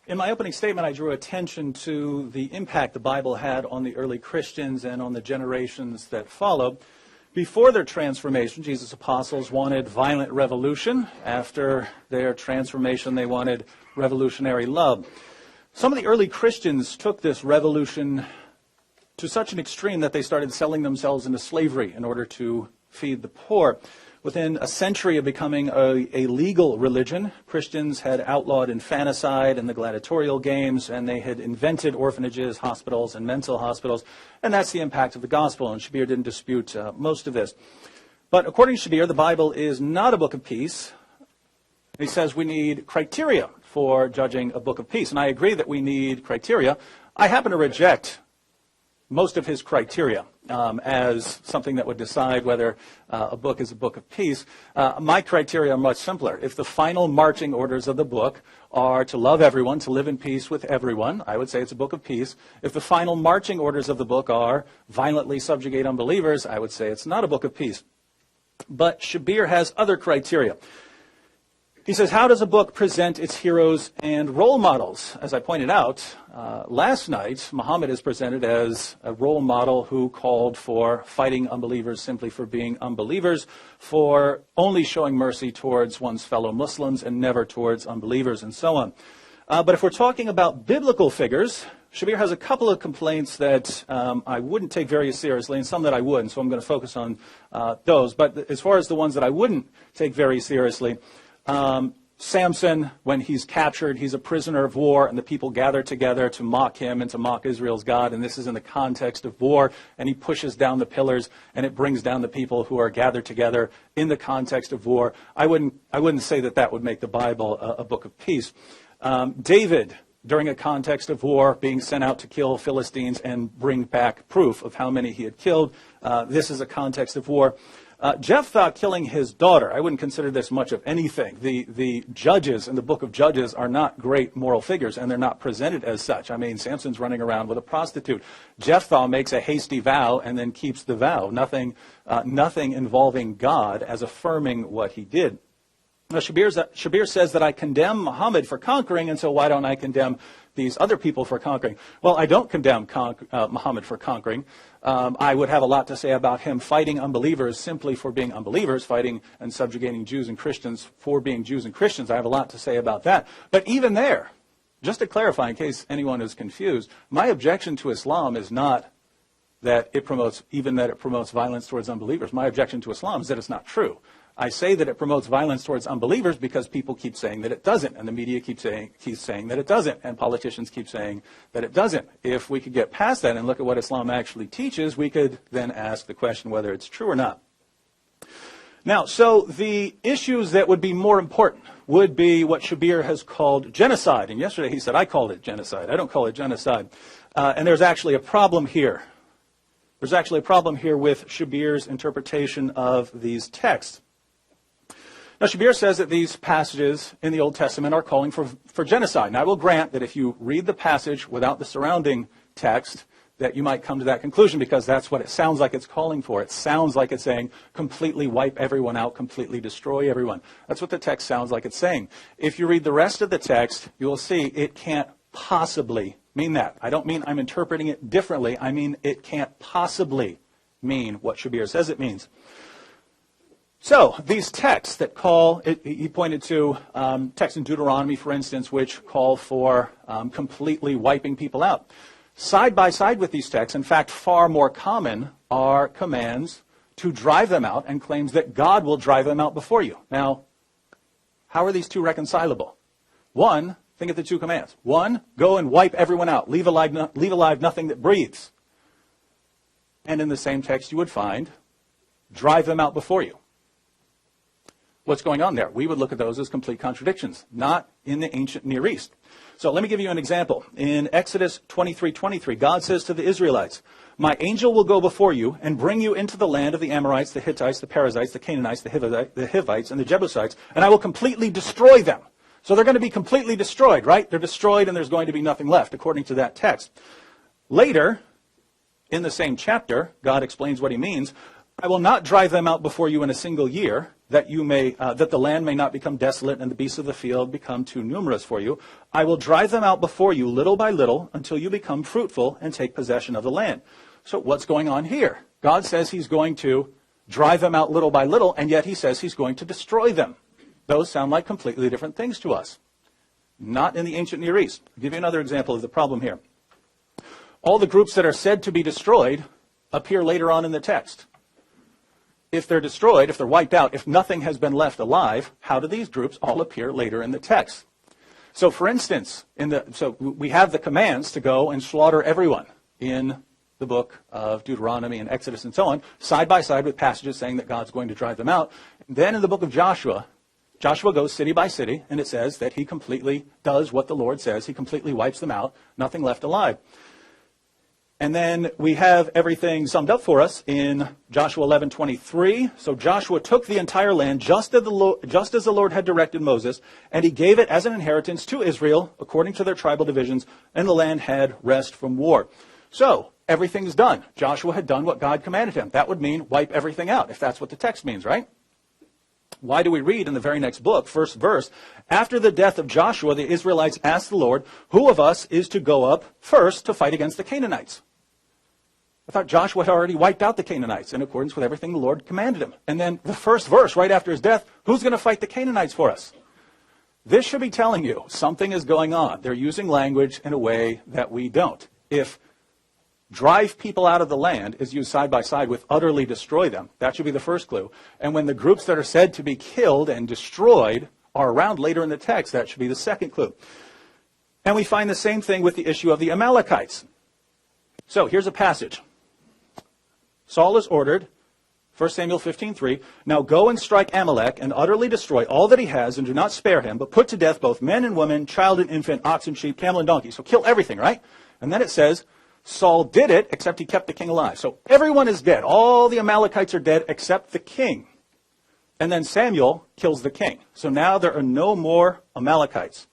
In my opening statement, I drew attention to the impact the Bible had on the early Christians and on the generations that followed. Before their transformation, Jesus' apostles wanted violent revolution. After their transformation, they wanted revolutionary love. Some of the early Christians took this revolution to such an extreme that they started selling themselves into slavery in order to feed the poor. Within a century of becoming a legal religion, Christians had outlawed infanticide and the gladiatorial games, and they had invented orphanages, hospitals, and mental hospitals. And that's the impact of the gospel, and Shabir didn't dispute most of this. But according to Shabir, the Bible is not a book of peace. He says we need criteria for judging a book of peace. And I agree that we need criteria. I happen to reject most of his criteria as something that would decide whether a book is a book of peace. My criteria are much simpler. If the final marching orders of the book are to love everyone, to live in peace with everyone, I would say it's a book of peace. If the final marching orders of the book are violently subjugate unbelievers, I would say it's not a book of peace. But Shabir has other criteria. He says, how does a book present its heroes and role models? As I pointed out last night, Muhammad is presented as a role model who called for fighting unbelievers simply for being unbelievers, for only showing mercy towards one's fellow Muslims and never towards unbelievers, and so on. But if we're talking about biblical figures, Shabir has a couple of complaints that I wouldn't take very seriously and some that I would, and so I'm going to focus on those. But as far as the ones that I wouldn't take very seriously, Samson, when he's captured, he's a prisoner of war, and the people gather together to mock him and to mock Israel's God, and this is in the context of war, and he pushes down the pillars, and it brings down the people who are gathered together in the context of war. I wouldn't say that that would make the Bible a book of peace. David, during a context of war, being sent out to kill Philistines and bring back proof of how many he had killed. This is a context of war. Jephthah killing his daughter, I wouldn't consider this much of anything. The judges in the book of Judges are not great moral figures, and they're not presented as such. I mean, Samson's running around with a prostitute. Jephthah makes a hasty vow and then keeps the vow. Nothing involving God as affirming what he did. Now, Shabir says that I condemn Muhammad for conquering, and so why don't I condemn these other people for conquering? Well, I don't condemn Muhammad for conquering. I would have a lot to say about him fighting unbelievers simply for being unbelievers, fighting and subjugating Jews and Christians for being Jews and Christians. I have a lot to say about that. But even there, just to clarify in case anyone is confused, my objection to Islam is not that it promotes violence towards unbelievers. My objection to Islam is that it's not true. I say that it promotes violence towards unbelievers because people keep saying that it doesn't, and the media keeps saying that it doesn't, and politicians keep saying that it doesn't. If we could get past that and look at what Islam actually teaches, we could then ask the question whether it's true or not. Now, so the issues that would be more important would be what Shabir has called genocide. And yesterday he said, I called it genocide. I don't call it genocide. And there's actually a problem here. There's actually a problem here with Shabir's interpretation of these texts. Now, Shabir says that these passages in the Old Testament are calling for genocide. And I will grant that if you read the passage without the surrounding text, that you might come to that conclusion because that's what it sounds like it's calling for. It sounds like it's saying completely wipe everyone out, completely destroy everyone. That's what the text sounds like it's saying. If you read the rest of the text, you will see it can't possibly mean that. I don't mean I'm interpreting it differently. I mean it can't possibly mean what Shabir says it means. So these texts that call, he pointed to texts in Deuteronomy, for instance, which call for completely wiping people out. Side by side with these texts, in fact, far more common are commands to drive them out and claims that God will drive them out before you. Now, how are these two reconcilable? One, think of the two commands. One, go and wipe everyone out. Leave alive nothing that breathes. And in the same text you would find, drive them out before you. What's going on there? We would look at those as complete contradictions, not in the ancient Near East. So let me give you an example. In Exodus 23:23, God says to the Israelites, my angel will go before you and bring you into the land of the Amorites, the Hittites, the Perizzites, the Canaanites, the Hivites, and the Jebusites, and I will completely destroy them. So they're going to be completely destroyed, right? They're destroyed and there's going to be nothing left, according to that text. Later, in the same chapter, God explains what he means. I will not drive them out before you in a single year, that the land may not become desolate and the beasts of the field become too numerous for you. I will drive them out before you little by little until you become fruitful and take possession of the land. So what's going on here? God says he's going to drive them out little by little, and yet he says he's going to destroy them. Those sound like completely different things to us. Not in the ancient Near East. I'll give you another example of the problem here. All the groups that are said to be destroyed appear later on in the text. If they're destroyed, if they're wiped out, if nothing has been left alive, how do these groups all appear later in the text? So for instance, we have the commands to go and slaughter everyone in the book of Deuteronomy and Exodus and so on, side by side with passages saying that God's going to drive them out. Then in the book of Joshua, Joshua goes city by city, and it says that he completely does what the Lord says. He completely wipes them out, nothing left alive. And then we have everything summed up for us in Joshua 11:23. So Joshua took the entire land just as the Lord had directed Moses, and he gave it as an inheritance to Israel according to their tribal divisions, and the land had rest from war. So everything's done. Joshua had done what God commanded him. That would mean wipe everything out, if that's what the text means, right? Why do we read in the very next book, first verse, after the death of Joshua, the Israelites asked the Lord, who of us is to go up first to fight against the Canaanites? I thought Joshua had already wiped out the Canaanites in accordance with everything the Lord commanded him. And then the first verse, right after his death, who's going to fight the Canaanites for us? This should be telling you something is going on. They're using language in a way that we don't. If drive people out of the land is used side by side with utterly destroy them, that should be the first clue. And when the groups that are said to be killed and destroyed are around later in the text, that should be the second clue. And we find the same thing with the issue of the Amalekites. So here's a passage. Saul is ordered, 1 Samuel 15:3, now go and strike Amalek and utterly destroy all that he has and do not spare him, but put to death both men and women, child and infant, ox and sheep, camel and donkey. So kill everything, right? And then it says, Saul did it, except he kept the king alive. So everyone is dead. All the Amalekites are dead except the king. And then Samuel kills the king. So now there are no more Amalekites,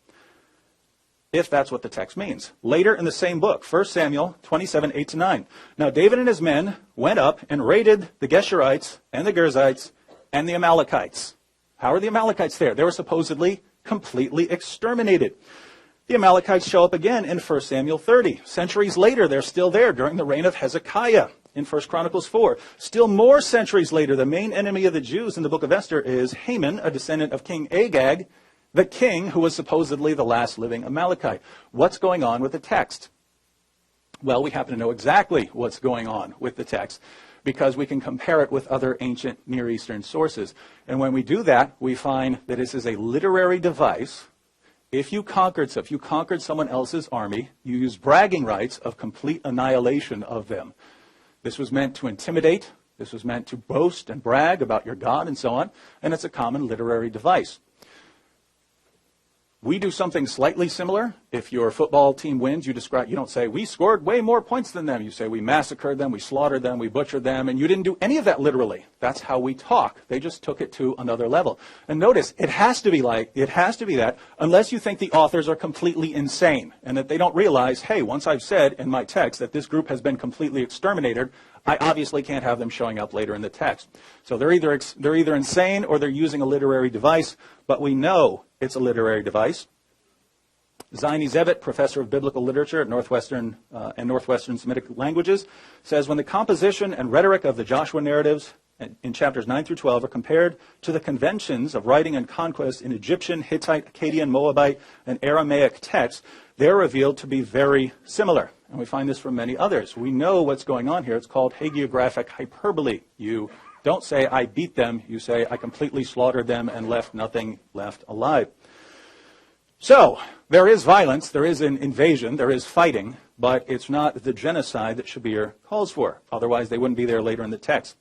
if that's what the text means. Later in the same book, 1 Samuel 27:8-9. Now David and his men went up and raided the Geshurites and the Girzites and the Amalekites. How are the Amalekites there? They were supposedly completely exterminated. The Amalekites show up again in 1 Samuel 30. Centuries later, they're still there during the reign of Hezekiah in 1 Chronicles 4. Still more centuries later, the main enemy of the Jews in the book of Esther is Haman, a descendant of King Agag, the king who was supposedly the last living Amalekite. What's going on with the text? Well, we happen to know exactly what's going on with the text because we can compare it with other ancient Near Eastern sources. And when we do that, we find that this is a literary device. If you conquered someone else's army, you use bragging rights of complete annihilation of them. This was meant to intimidate. This was meant to boast and brag about your God and so on. And it's a common literary device. We do something slightly similar. If your football team wins, you don't say, we scored way more points than them. You say, we massacred them, we slaughtered them, we butchered them, and you didn't do any of that literally. That's how we talk. They just took it to another level. And notice, it has to be that, unless you think the authors are completely insane, and that they don't realize, hey, once I've said in my text that this group has been completely exterminated, I obviously can't have them showing up later in the text. So they're either insane or they're using a literary device, but we know it's a literary device. Zaini Zevit, professor of biblical literature at Northwestern and Northwestern Semitic languages, says when the composition and rhetoric of the Joshua narratives in chapters 9 through 12 are compared to the conventions of writing and conquest in Egyptian, Hittite, Akkadian, Moabite, and Aramaic texts, they're revealed to be very similar. And we find this from many others. We know what's going on here. It's called hagiographic hyperbole. You don't say, I beat them. You say, I completely slaughtered them and left nothing left alive. So, there is violence, there is an invasion, there is fighting, but it's not the genocide that Shabir calls for. Otherwise, they wouldn't be there later in the text.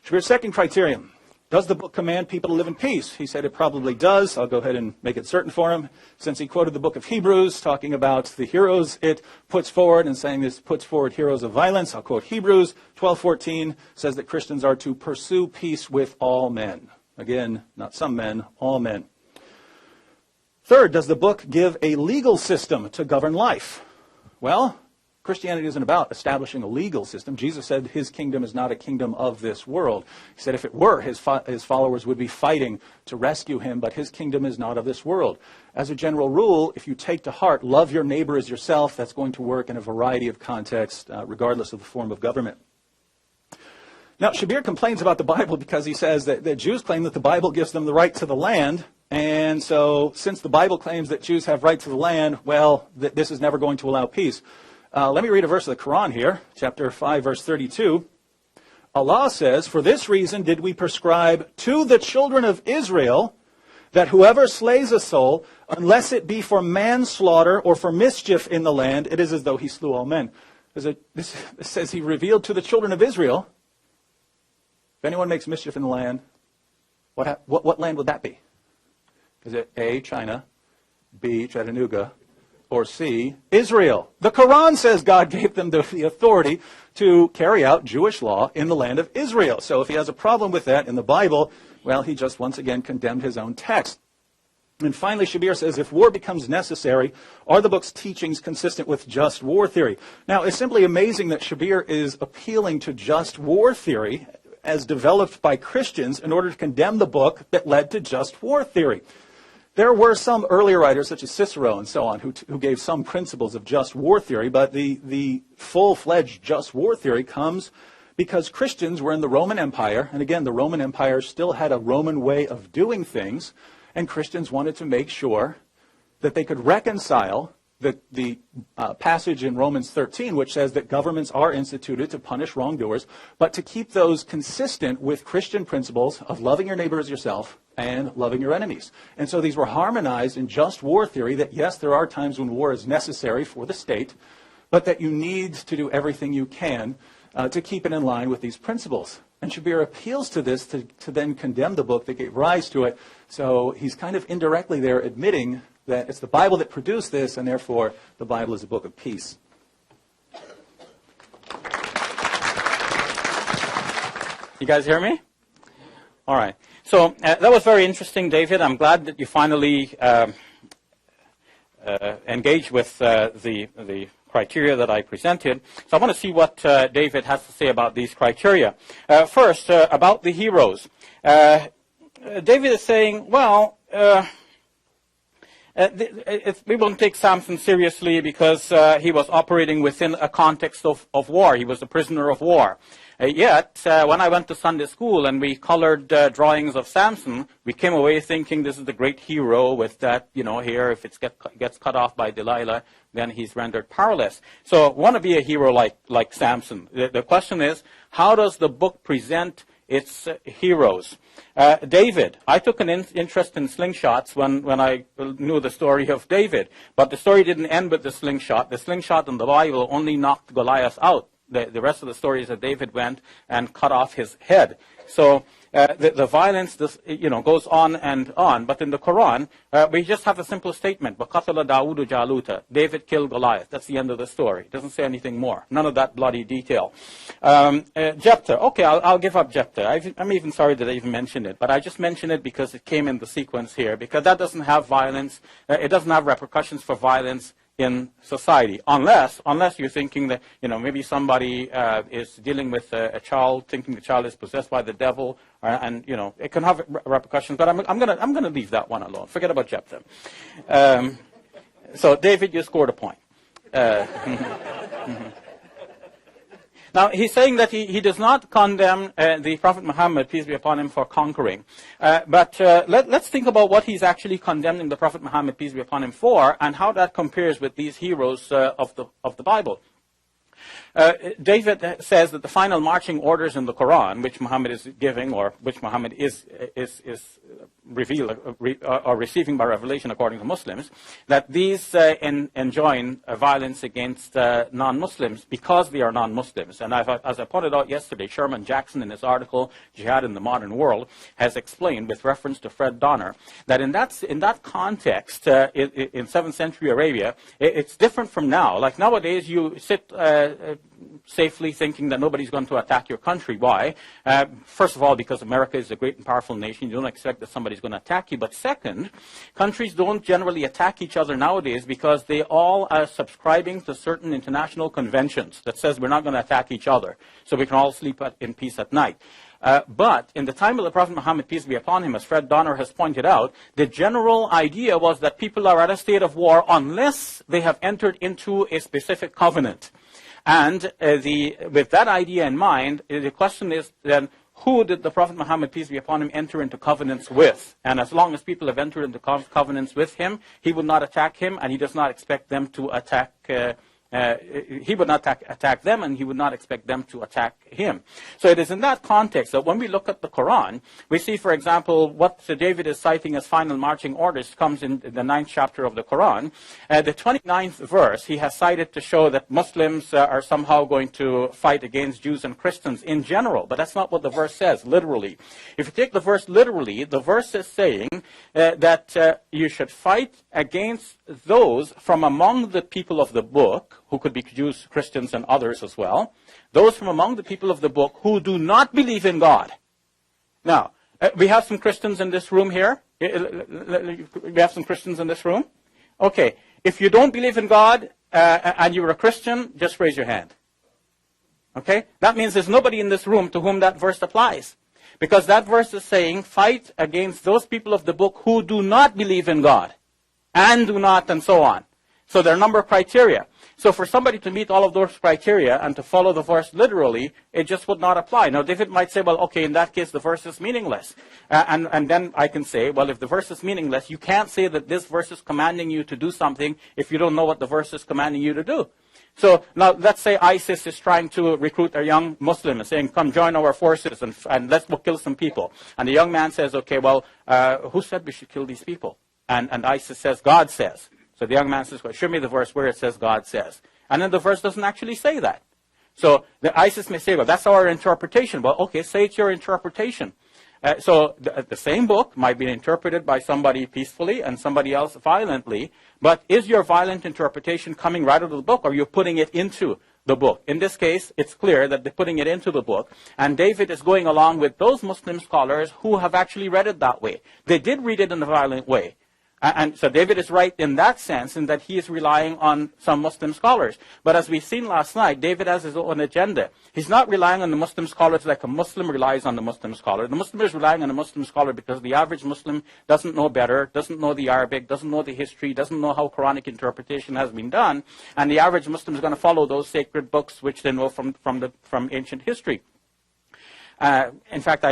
Shabir's second criterion. Does the book command people to live in peace? He said it probably does. I'll go ahead and make it certain for him. Since he quoted the book of Hebrews, talking about the heroes it puts forward and saying this puts forward heroes of violence, I'll quote Hebrews 12:14, says that Christians are to pursue peace with all men. Again, not some men, all men. Third, does the book give a legal system to govern life? Well, Christianity isn't about establishing a legal system. Jesus said his kingdom is not a kingdom of this world. He said if it were, his followers would be fighting to rescue him, but his kingdom is not of this world. As a general rule, if you take to heart, love your neighbor as yourself, that's going to work in a variety of contexts, regardless of the form of government. Now, Shabir complains about the Bible because he says that Jews claim that the Bible gives them the right to the land, and so since the Bible claims that Jews have right to the land, well, this is never going to allow peace. Let me read a verse of the Quran here, chapter 5, verse 32. Allah says, for this reason did we prescribe to the children of Israel that whoever slays a soul, unless it be for manslaughter or for mischief in the land, it is as though he slew all men. This says he revealed to the children of Israel, if anyone makes mischief in the land, what land would that be? Is it A, China, B, Chattanooga, or C, Israel? The Quran says God gave them the authority to carry out Jewish law in the land of Israel. So if he has a problem with that in the Bible, well, he just once again condemned his own text. And finally, Shabir says, if war becomes necessary, are the book's teachings consistent with just war theory? Now, it's simply amazing that Shabir is appealing to just war theory as developed by Christians in order to condemn the book that led to just war theory. There were some earlier writers, such as Cicero and so on, who gave some principles of just war theory, but the full-fledged just war theory comes because Christians were in the Roman Empire, and again, the Roman Empire still had a Roman way of doing things, and Christians wanted to make sure that they could reconcile the passage in Romans 13, which says that governments are instituted to punish wrongdoers, but to keep those consistent with Christian principles of loving your neighbor as yourself and loving your enemies. And so these were harmonized in just war theory that, yes, there are times when war is necessary for the state, but that you need to do everything you can to keep it in line with these principles. And Shabir appeals to this to then condemn the book that gave rise to it. So he's kind of indirectly there admitting that it's the Bible that produced this, and therefore the Bible is a book of peace. You guys hear me? All right. So that was very interesting, David. I'm glad that you finally engaged with the criteria that I presented. So I want to see what David has to say about these criteria. First, about the heroes. David is saying, well, we won't take Samson seriously because he was operating within a context of war. He was a prisoner of war. Yet, when I went to Sunday school and we colored drawings of Samson, we came away thinking this is the great hero with that, here, if it gets cut off by Delilah, then he's rendered powerless. So, want to be a hero like Samson. The question is, how does the book present its heroes? David, I took an interest in slingshots when I knew the story of David, but the story didn't end with the slingshot. The slingshot in the Bible only knocked Goliath out. The rest of the story is that David went and cut off his head. So the violence goes on and on. But in the Quran, we just have a simple statement. وَقَتَلَ دَاوُدُ جَالُوتَ. David killed Goliath. That's the end of the story. It doesn't say anything more. None of that bloody detail. Jephthah. Okay, I'll give up Jephthah. I'm even sorry that I even mentioned it. But I just mentioned it because it came in the sequence here. Because that doesn't have violence. It doesn't have repercussions for violence in society, unless you're thinking that maybe somebody is dealing with a child, thinking the child is possessed by the devil, and it can have repercussions. But I'm gonna leave that one alone. Forget about Jephthah. So, David, you scored a point. Now, he's saying that he does not condemn the Prophet Muhammad, peace be upon him, for conquering. But let's think about what he's actually condemning the Prophet Muhammad, peace be upon him, for, and how that compares with these heroes of the Bible. David says that the final marching orders in the Quran, which Muhammad is giving, or which Muhammad is revealed or receiving by revelation according to Muslims, that these enjoin violence against non-Muslims because they are non-Muslims. And as I pointed out yesterday, Sherman Jackson in his article, Jihad in the Modern World, has explained with reference to Fred Donner that in that context, in 7th century Arabia, it's different from now. Like nowadays, you sit safely thinking that nobody's going to attack your country. Why? First of all, because America is a great and powerful nation. You don't expect that somebody's going to attack you. But second, countries don't generally attack each other nowadays because they all are subscribing to certain international conventions that says we're not going to attack each other, so we can all sleep in peace at night. But in the time of the Prophet Muhammad, peace be upon him, as Fred Donner has pointed out, the general idea was that people are at a state of war unless they have entered into a specific covenant. And with that idea in mind, the question is then, who did the Prophet Muhammad, peace be upon him, enter into covenants with? And as long as people have entered into covenants with him, he would not attack him, and he does not expect them to attack he would not attack them, and he would not expect them to attack him. So it is in that context that when we look at the Quran, we see, for example, what David is citing as final marching orders comes in the 9th chapter of the Quran. The 29th verse, he has cited to show that Muslims are somehow going to fight against Jews and Christians in general, but that's not what the verse says, literally. If you take the verse literally, the verse is saying that you should fight against those from among the people of the book, who could be Jews, Christians, and others as well, those from among the people of the book who do not believe in God. Now, we have some Christians in this room here. We have some Christians in this room. Okay, if you don't believe in God and you're a Christian, just raise your hand. Okay, that means there's nobody in this room to whom that verse applies. Because that verse is saying, fight against those people of the book who do not believe in God, and do not, and so on. So there are a number of criteria. So for somebody to meet all of those criteria and to follow the verse literally, it just would not apply. Now, David might say, well, okay, in that case, the verse is meaningless. And then I can say, well, if the verse is meaningless, you can't say that this verse is commanding you to do something if you don't know what the verse is commanding you to do. So now let's say ISIS is trying to recruit a young Muslim and saying, come join our forces and let's go kill some people. And the young man says, okay, well, who said we should kill these people? And ISIS says, God says. So the young man says, well, show me the verse where it says God says. And then the verse doesn't actually say that. So the ISIS may say, well, that's our interpretation. Well, okay, say it's your interpretation. So the same book might be interpreted by somebody peacefully and somebody else violently. But is your violent interpretation coming right out of the book, or are you putting it into the book? In this case, it's clear that they're putting it into the book. And David is going along with those Muslim scholars who have actually read it that way. They did read it in a violent way. And so David is right in that sense, in that he is relying on some Muslim scholars. But as we've seen last night, David has his own agenda. He's not relying on the Muslim scholars like a Muslim relies on the Muslim scholar. The Muslim is relying on the Muslim scholar because the average Muslim doesn't know better, doesn't know the Arabic, doesn't know the history, doesn't know how Quranic interpretation has been done. And the average Muslim is going to follow those sacred books which they know from ancient history. In fact,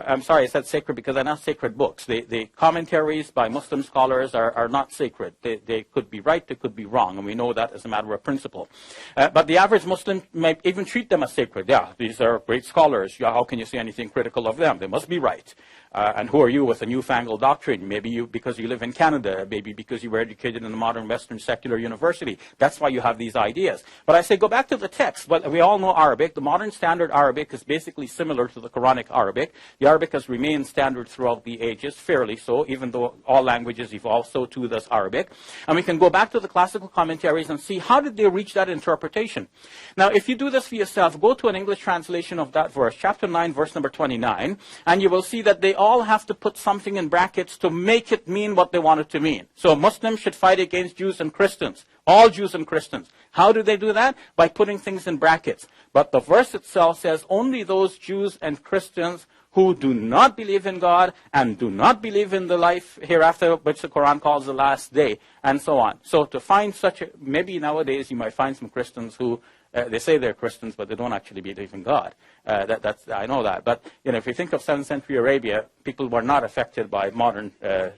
I'm sorry, I said sacred because they're not sacred books. The commentaries by Muslim scholars are not sacred. They could be right, they could be wrong, and we know that as a matter of principle. But the average Muslim might even treat them as sacred. Yeah, these are great scholars. Yeah, how can you say anything critical of them? They must be right. And who are you with a newfangled doctrine? Maybe you because you live in Canada, maybe because you were educated in a modern Western secular university. That's why you have these ideas. But I say go back to the text. Well, we all know Arabic. The modern standard Arabic is basically similar to the Quranic Arabic. The Arabic has remained standard throughout the ages, fairly so, even though all languages evolve, so too does Arabic. And we can go back to the classical commentaries and see how did they reach that interpretation. Now, if you do this for yourself, go to an English translation of that verse, chapter 9, verse number 29, and you will see that they all have to put something in brackets to make it mean what they want it to mean. So Muslims should fight against Jews and Christians, all Jews and Christians. How do they do that? By putting things in brackets. But the verse itself says only those Jews and Christians who do not believe in God and do not believe in the life hereafter, which the Quran calls the last day, and so on. So to find maybe nowadays you might find some Christians who, they say they're Christians, but they don't actually believe in God. I know that. But if you think of 7th century Arabia, people were not affected by modern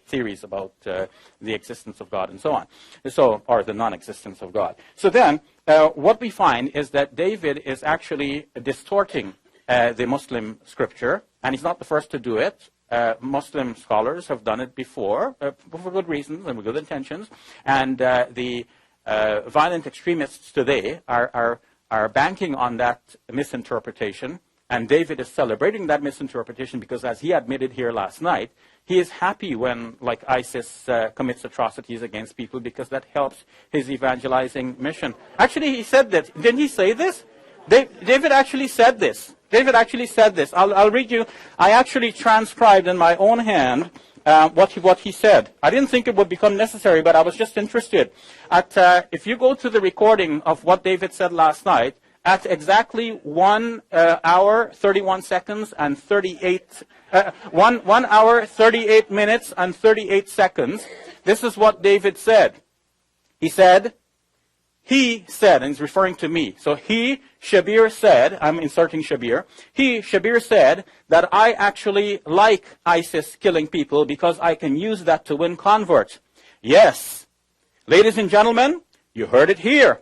theories about the existence of God and so on, or the non-existence of God. So then, what we find is that David is actually distorting the Muslim scripture, and he's not the first to do it. Muslim scholars have done it before, for good reasons and with good intentions, and the violent extremists today are banking on that misinterpretation, and David is celebrating that misinterpretation because, as he admitted here last night, he is happy when, like ISIS, commits atrocities against people because that helps his evangelizing mission. Actually, he said that. Didn't he say this? David actually said this. David actually said this. I'll read you. I actually transcribed in my own hand what he said. I didn't think it would become necessary, but I was just interested. If you go to the recording of what David said last night, at exactly 1 hour, 31 seconds, and 1 hour, 38 minutes, and 38 seconds, this is what David said. He said, and he's referring to me. So Shabir said, I'm inserting Shabir. Shabir said that I actually like ISIS killing people because I can use that to win converts. Yes, ladies and gentlemen, you heard it here.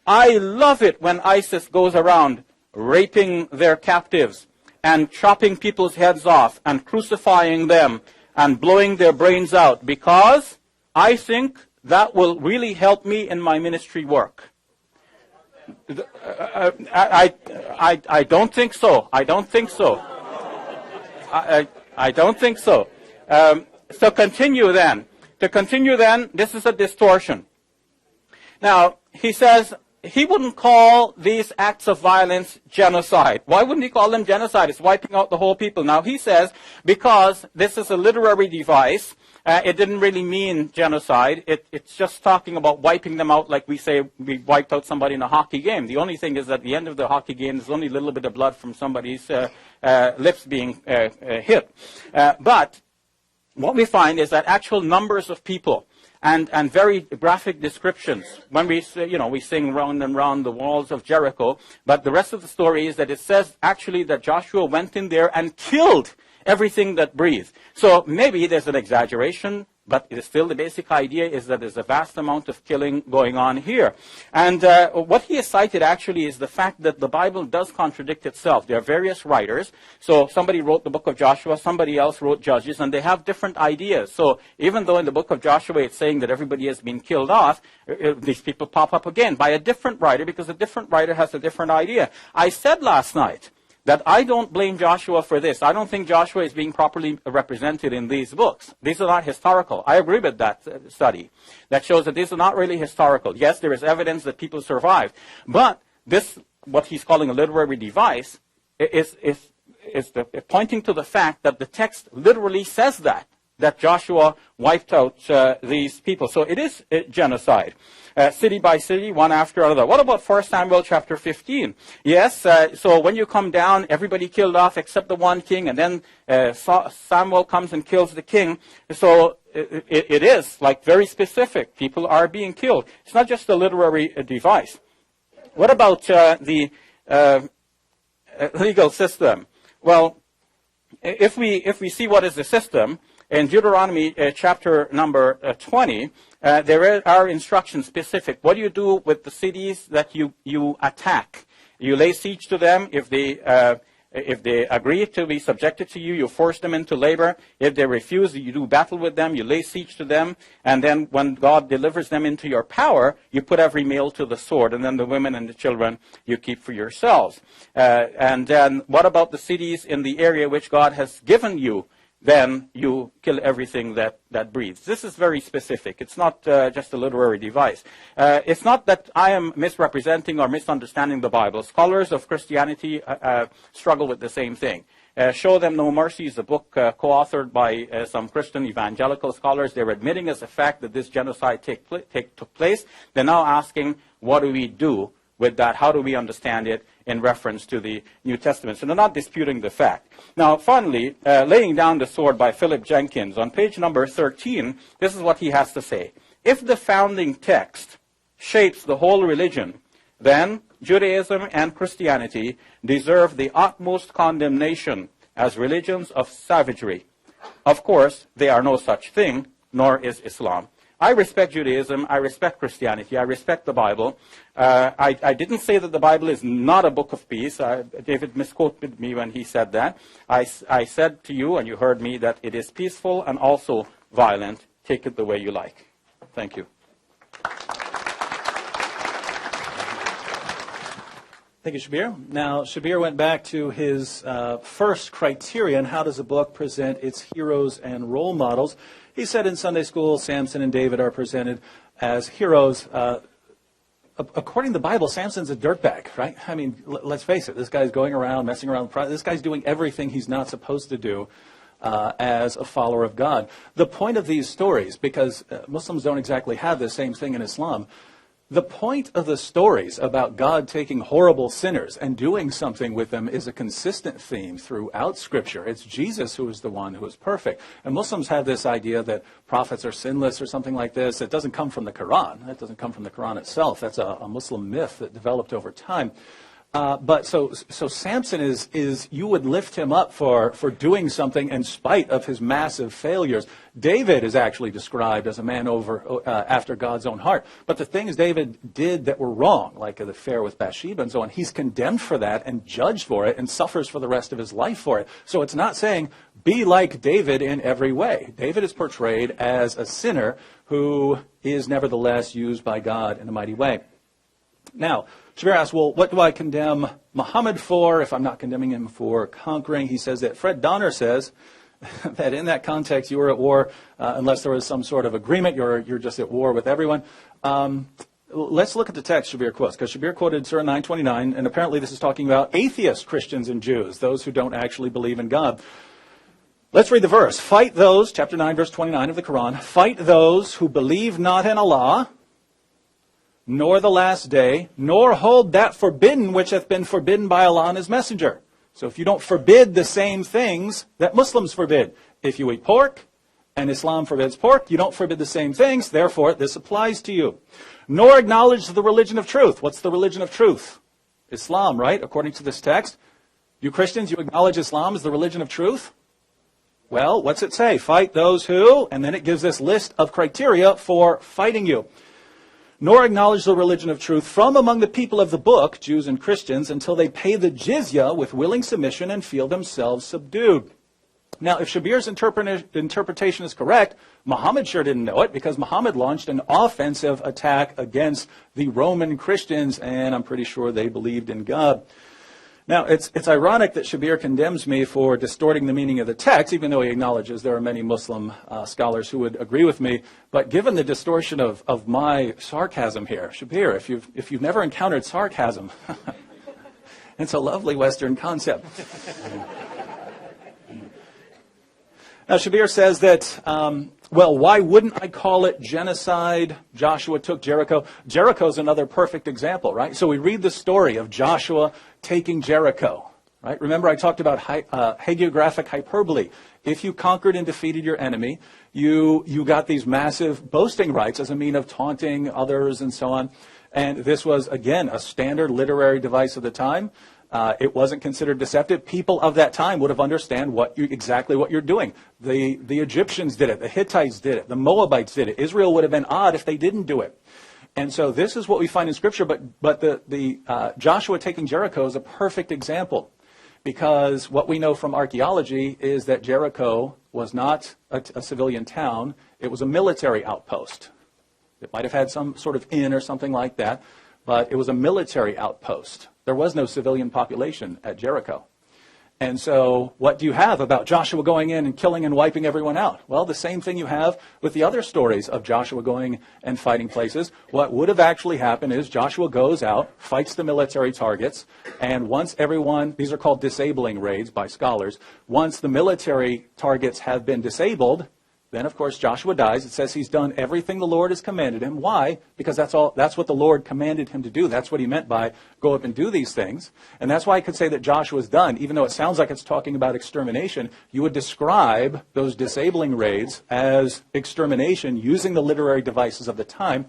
I love it when ISIS goes around raping their captives and chopping people's heads off and crucifying them and blowing their brains out because I think that will really help me in my ministry work. I don't think so. I don't think so. I don't think so. So continue then. To continue then, this is a distortion. Now, he says he wouldn't call these acts of violence genocide. Why wouldn't he call them genocide? It's wiping out the whole people. Now, he says because this is a literary device, it didn't really mean genocide. It's just talking about wiping them out like we say we wiped out somebody in a hockey game. The only thing is at the end of the hockey game, there's only a little bit of blood from somebody's lips being hit. But what we find is that actual numbers of people and very graphic descriptions. When we sing round and round the walls of Jericho, but the rest of the story is that it says actually that Joshua went in there and killed everything that breathed. So maybe there's an exaggeration, but it is still the basic idea is that there's a vast amount of killing going on here. And what he has cited actually is the fact that the Bible does contradict itself. There are various writers. So somebody wrote the book of Joshua, somebody else wrote Judges, and they have different ideas. So even though in the book of Joshua it's saying that everybody has been killed off, these people pop up again by a different writer because a different writer has a different idea. I said last night that I don't blame Joshua for this. I don't think Joshua is being properly represented in these books. These are not historical. I agree with that study. That shows that these are not really historical. Yes, there is evidence that people survived. But this, what he's calling a literary device, is pointing to the fact that the text literally says that Joshua wiped out these people. So it is genocide. City by city, one after another. What about 1 Samuel chapter 15? Yes, so when you come down, everybody killed off except the one king, and then Samuel comes and kills the king. So it is like very specific. People are being killed. It's not just a literary device. What about the legal system? Well, if we see what is the system, in Deuteronomy chapter number 20, there are instructions specific. What do you do with the cities that you attack? You lay siege to them. If they agree to be subjected to you, you force them into labor. If they refuse, you do battle with them. You lay siege to them. And then when God delivers them into your power, you put every male to the sword. And then the women and the children you keep for yourselves. And then what about the cities in the area which God has given you? Then you kill everything that breathes. This is very specific. It's not just a literary device. It's not that I am misrepresenting or misunderstanding the Bible. Scholars of Christianity struggle with the same thing. Show Them No Mercy is a book co-authored by some Christian evangelical scholars. They're admitting as a fact that this genocide took place. They're now asking, what do we do with that? How do we understand it in reference to the New Testament. So they're not disputing the fact. Now, finally, Laying Down the Sword by Philip Jenkins. On page number 13, this is what he has to say. If the founding text shapes the whole religion, then Judaism and Christianity deserve the utmost condemnation as religions of savagery. Of course, they are no such thing, nor is Islam. I respect Judaism, I respect Christianity, I respect the Bible. I didn't say that the Bible is not a book of peace. David misquoted me when he said that. I said to you, and you heard me, that it is peaceful and also violent. Take it the way you like. Thank you. Thank you, Shabir. Now, Shabir went back to his first criterion, how does a book present its heroes and role models? He said in Sunday school, Samson and David are presented as heroes. According to the Bible, Samson's a dirtbag, right? I mean, let's face it, this guy's going around, messing around. This guy's doing everything he's not supposed to do as a follower of God. The point of these stories, because Muslims don't exactly have the same thing in Islam, the point of the stories about God taking horrible sinners and doing something with them is a consistent theme throughout Scripture. It's Jesus who is the one who is perfect. And Muslims have this idea that prophets are sinless or something like this. It doesn't come from the Quran. That doesn't come from the Quran itself. That's a Muslim myth that developed over time. But so Samson is you would lift him up for doing something in spite of his massive failures. David is actually described as a man after God's own heart. But the things David did that were wrong, like the affair with Bathsheba and so on, he's condemned for that and judged for it and suffers for the rest of his life for it. So it's not saying be like David in every way. David is portrayed as a sinner who is nevertheless used by God in a mighty way. Now, Shabir asks, well, what do I condemn Muhammad for if I'm not condemning him for conquering? He says that Fred Donner says that in that context you were at war unless there was some sort of agreement. You're just at war with everyone. Let's look at the text Shabir quotes, because Shabir quoted Surah 929, and apparently this is talking about atheist Christians and Jews, those who don't actually believe in God. Let's read the verse. Fight those, chapter 9, verse 29 of the Quran, fight those who believe not in Allah, nor the last day, nor hold that forbidden which hath been forbidden by Allah and His Messenger. So if you don't forbid the same things that Muslims forbid, if you eat pork and Islam forbids pork, you don't forbid the same things, therefore this applies to you. Nor acknowledge the religion of truth. What's the religion of truth? Islam, right? According to this text. You Christians, you acknowledge Islam as the religion of truth? Well, what's it say? Fight those who, and then it gives this list of criteria for fighting you. Nor acknowledge the religion of truth from among the people of the book, Jews and Christians, until they pay the jizya with willing submission and feel themselves subdued. Now, if Shabir's interpretation is correct, Muhammad sure didn't know it, because Muhammad launched an offensive attack against the Roman Christians, and I'm pretty sure they believed in God. Now, it's ironic that Shabir condemns me for distorting the meaning of the text, even though he acknowledges there are many Muslim scholars who would agree with me. But given the distortion of my sarcasm here, Shabir, if you've never encountered sarcasm, it's a lovely Western concept. Now, Shabir says that, well, why wouldn't I call it genocide? Joshua took Jericho. Jericho's another perfect example, right? So we read the story of Joshua taking Jericho, right? Remember I talked about hagiographic hyperbole. If you conquered and defeated your enemy, you got these massive boasting rights as a mean of taunting others and so on. And this was, again, a standard literary device of the time. It wasn't considered deceptive. People of that time would have understand exactly what you're doing. The Egyptians did it. The Hittites did it. The Moabites did it. Israel would have been odd if they didn't do it. And so this is what we find in Scripture. But the Joshua taking Jericho is a perfect example, because what we know from archaeology is that Jericho was not a civilian town. It was a military outpost. It might have had some sort of inn or something like that, but it was a military outpost. There was no civilian population at Jericho. And so what do you have about Joshua going in and killing and wiping everyone out? Well, the same thing you have with the other stories of Joshua going and fighting places. What would have actually happened is Joshua goes out, fights the military targets, and once everyone, these are called disabling raids by scholars, once the military targets have been disabled, Then, of course, Joshua dies. It says he's done everything the Lord has commanded him. Why? Because that's what the Lord commanded him to do. That's what he meant by go up and do these things. And that's why I could say that Joshua's done. Even though it sounds like it's talking about extermination, you would describe those disabling raids as extermination using the literary devices of the time.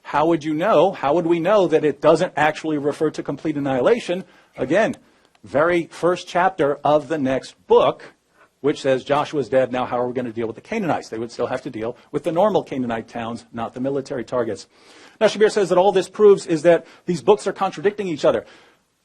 How would you know? How would we know that it doesn't actually refer to complete annihilation? Again, very first chapter of the next book, which says Joshua's dead, now how are we going to deal with the Canaanites? They would still have to deal with the normal Canaanite towns, not the military targets. Now, Shabir says that all this proves is that these books are contradicting each other.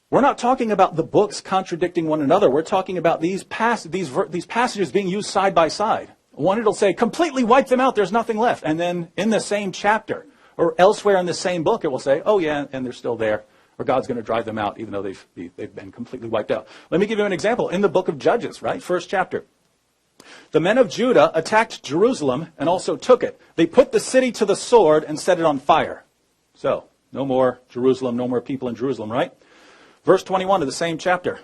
We're not talking about the books contradicting one another. We're talking about these passages being used side by side. One, it'll say, completely wipe them out, there's nothing left. And then in the same chapter, or elsewhere in the same book, it will say, oh yeah, and they're still there. Or God's going to drive them out, even though they've been completely wiped out. Let me give you an example. In the book of Judges, right? First chapter. The men of Judah attacked Jerusalem and also took it. They put the city to the sword and set it on fire. So, no more Jerusalem, no more people in Jerusalem, right? Verse 21 of the same chapter.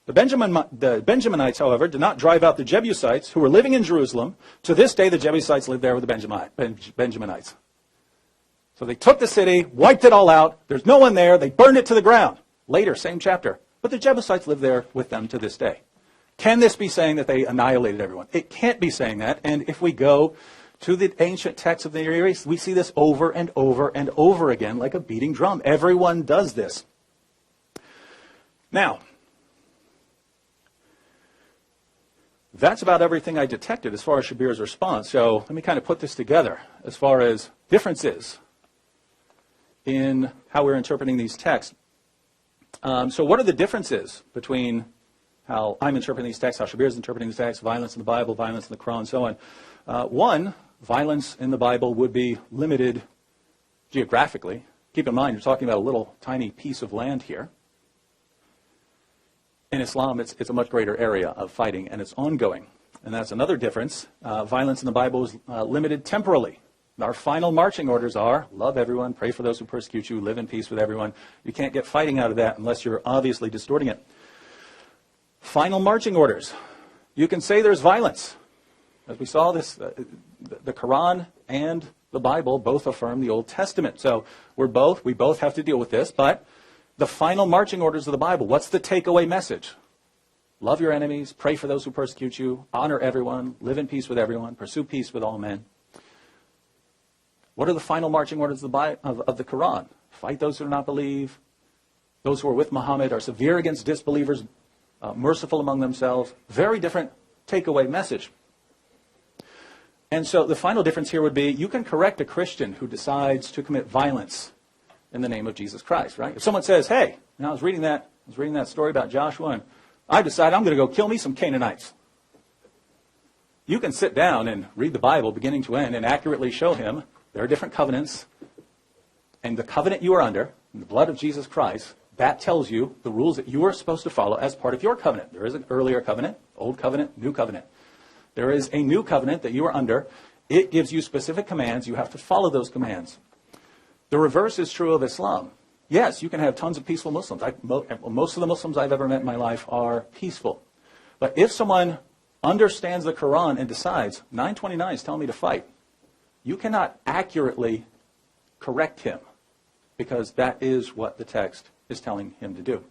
The Benjaminites, however, did not drive out the Jebusites who were living in Jerusalem. To this day, the Jebusites live there with the Benjaminites. So they took the city, wiped it all out. There's no one there. They burned it to the ground. Later, same chapter. But the Jebusites live there with them to this day. Can this be saying that they annihilated everyone? It can't be saying that. And if we go to the ancient texts of the Near East, we see this over and over and over again like a beating drum. Everyone does this. Now, that's about everything I detected as far as Shabir's response. So let me kind of put this together as far as differences in how we're interpreting these texts. So what are the differences between how I'm interpreting these texts, how Shabir's interpreting these texts, violence in the Bible, violence in the Quran, and so on? One, violence in the Bible would be limited geographically. Keep in mind, you're talking about a little tiny piece of land here. In Islam, it's a much greater area of fighting, and it's ongoing. And that's another difference. Violence in the Bible is limited temporally. Our final marching orders are, love everyone, pray for those who persecute you, live in peace with everyone. You can't get fighting out of that unless you're obviously distorting it. Final marching orders. You can say there's violence. As we saw this, the Quran and the Bible both affirm the Old Testament. So we both have to deal with this, but the final marching orders of the Bible, what's the takeaway message? Love your enemies, pray for those who persecute you, honor everyone, live in peace with everyone, pursue peace with all men. What are the final marching orders of the Quran? Fight those who do not believe. Those who are with Muhammad are severe against disbelievers, merciful among themselves. Very different takeaway message. And so the final difference here would be you can correct a Christian who decides to commit violence in the name of Jesus Christ, right? If someone says, hey, I was reading that story about Joshua, and I decided I'm going to go kill me some Canaanites. You can sit down and read the Bible beginning to end and accurately show him there are different covenants, and the covenant you are under, the blood of Jesus Christ, that tells you the rules that you are supposed to follow as part of your covenant. There is an earlier covenant, old covenant, new covenant. There is a new covenant that you are under. It gives you specific commands. You have to follow those commands. The reverse is true of Islam. Yes, you can have tons of peaceful Muslims. Most of the Muslims I've ever met in my life are peaceful. But if someone understands the Quran and decides, 929 is telling me to fight, you cannot accurately correct him because that is what the text is telling him to do.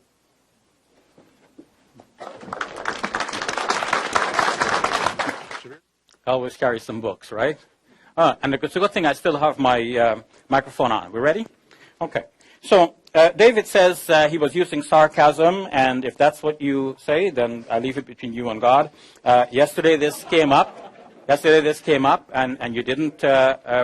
I always carry some books, right? And it's a good thing I still have my microphone on. We ready? Okay. So David says he was using sarcasm, and if that's what you say, then I leave it between you and God. Yesterday this came up, and you didn't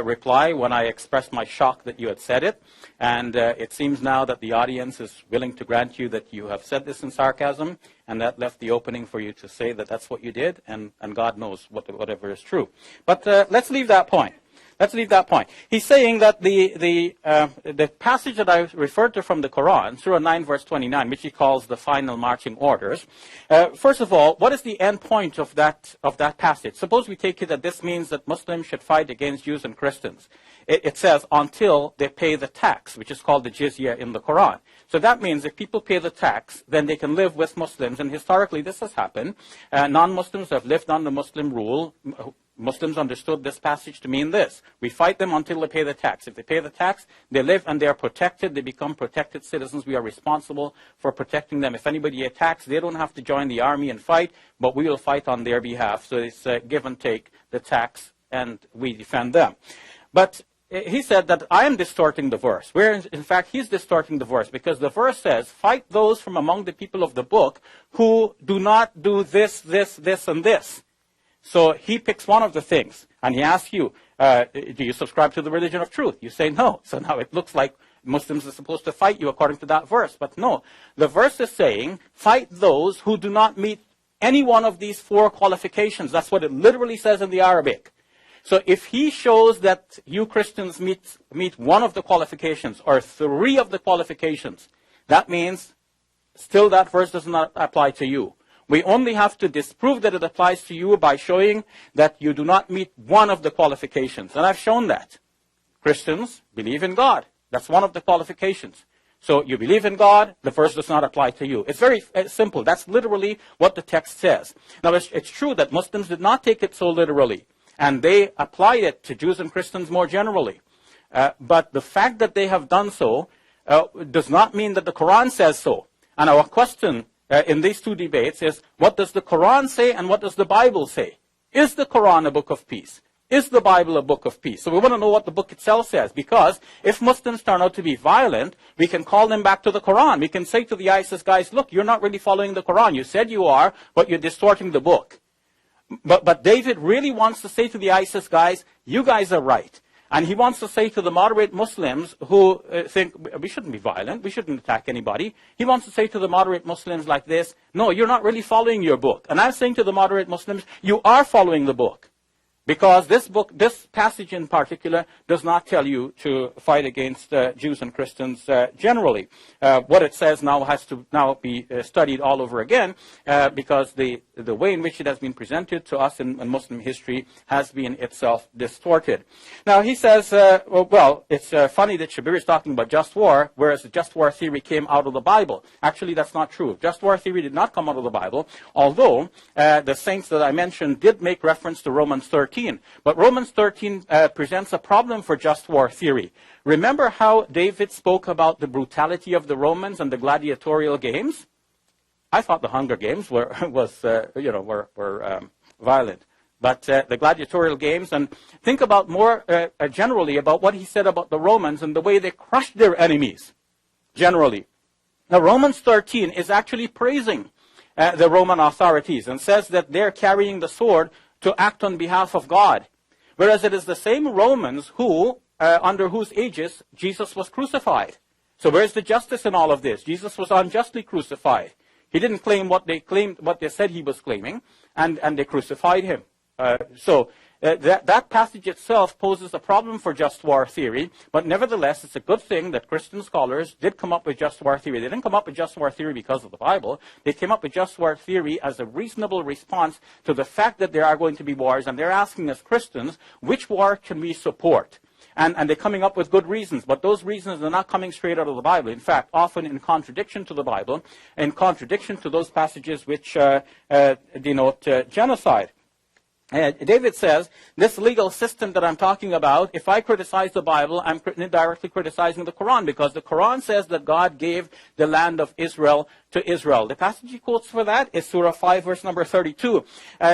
reply when I expressed my shock that you had said it. And it seems now that the audience is willing to grant you that you have said this in sarcasm, and that left the opening for you to say that that's what you did, and God knows whatever is true. But let's leave that point. He's saying that the passage that I referred to from the Quran, Surah 9, verse 29, which he calls the final marching orders. First of all, what is the end point of that passage? Suppose we take it that this means that Muslims should fight against Jews and Christians. It says until they pay the tax, which is called the jizya in the Quran. So that means if people pay the tax, then they can live with Muslims. And historically, this has happened. Non-Muslims have lived under Muslim rule. Muslims understood this passage to mean this. We fight them until they pay the tax. If they pay the tax, they live and they are protected. They become protected citizens. We are responsible for protecting them. If anybody attacks, they don't have to join the army and fight, but we will fight on their behalf. So it's give and take the tax, and we defend them. But he said that I am distorting the verse, where in fact he's distorting the verse, because the verse says, fight those from among the people of the book who do not do this, this, this, and this. So he picks one of the things, and he asks you, do you subscribe to the religion of truth? You say no. So now it looks like Muslims are supposed to fight you according to that verse. But no, the verse is saying, fight those who do not meet any one of these four qualifications. That's what it literally says in the Arabic. So if he shows that you Christians meet one of the qualifications or three of the qualifications, that means still that verse does not apply to you. We only have to disprove that it applies to you by showing that you do not meet one of the qualifications. And I've shown that. Christians believe in God. That's one of the qualifications. So you believe in God, the verse does not apply to you. It's very simple. That's literally what the text says. Now, it's true that Muslims did not take it so literally, and they applied it to Jews and Christians more generally. But the fact that they have done so does not mean that the Quran says so. And our question in these two debates is, what does the Quran say and what does the Bible say? Is the Quran a book of peace? Is the Bible a book of peace? So we want to know what the book itself says, because if Muslims turn out to be violent, we can call them back to the Quran. We can say to the ISIS guys, look, you're not really following the Quran. You said you are, but you're distorting the book. But David really wants to say to the ISIS guys, you guys are right. And he wants to say to the moderate Muslims who think we shouldn't be violent, we shouldn't attack anybody. He wants to say to the moderate Muslims like this, no, you're not really following your book. And I'm saying to the moderate Muslims, you are following the book. Because this passage in particular does not tell you to fight against Jews and Christians generally. What it says now has to now be studied all over again, because the way in which it has been presented to us in Muslim history has been itself distorted. Now he says, well, it's funny that Shabir is talking about just war, whereas the just war theory came out of the Bible. Actually, that's not true. Just war theory did not come out of the Bible, although the saints that I mentioned did make reference to Romans 13. But Romans 13 presents a problem for just war theory. Remember how David spoke about the brutality of the Romans and the gladiatorial games? I thought the Hunger Games were violent. But the gladiatorial games, and think about more generally about what he said about the Romans and the way they crushed their enemies, generally. Now, Romans 13 is actually praising the Roman authorities and says that they're carrying the sword to act on behalf of God. Whereas it is the same Romans who, under whose aegis Jesus was crucified. So where's the justice in all of this? Jesus was unjustly crucified. He didn't claim what they said he was claiming, and they crucified him. That passage itself poses a problem for just war theory, but nevertheless, it's a good thing that Christian scholars did come up with just war theory. They didn't come up with just war theory because of the Bible. They came up with just war theory as a reasonable response to the fact that there are going to be wars, and they're asking us Christians, which war can we support? And they're coming up with good reasons, but those reasons are not coming straight out of the Bible. In fact, often in contradiction to the Bible, in contradiction to those passages which denote genocide. David says, this legal system that I'm talking about, if I criticize the Bible, I'm indirectly criticizing the Quran, because the Quran says that God gave the land of Israel to Israel. The passage he quotes for that is Surah 5, verse number 32.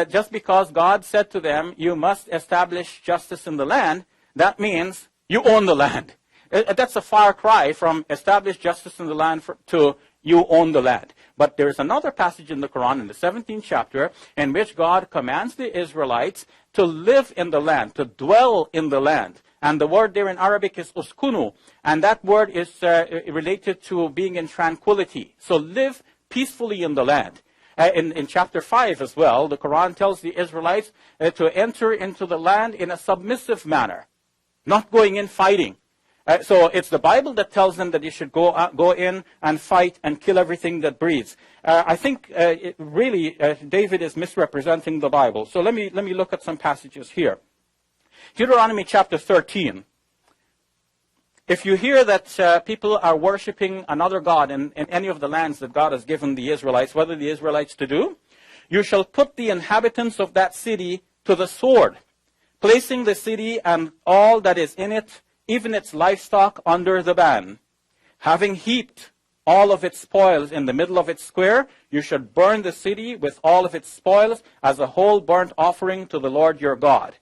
Just because God said to them, you must establish justice in the land, that means you own the land. That's a far cry from establish justice in the land to you own the land. But there's another passage in the Quran, in the 17th chapter, in which God commands the Israelites to live in the land, to dwell in the land. And the word there in Arabic is uskunu, and that word is related to being in tranquility. So live peacefully in the land. In chapter 5 as well, the Quran tells the Israelites to enter into the land in a submissive manner, not going in fighting. So it's the Bible that tells them that you should go in and fight and kill everything that breathes. I think David is misrepresenting the Bible. So let me look at some passages here. Deuteronomy chapter 13. If you hear that people are worshiping another god in any of the lands that God has given the Israelites, what are the Israelites to do? You shall put the inhabitants of that city to the sword. placing the city and all that is in it, even its livestock, under the ban. Having heaped all of its spoils in the middle of its square, you should burn the city with all of its spoils as a whole burnt offering to the Lord your God.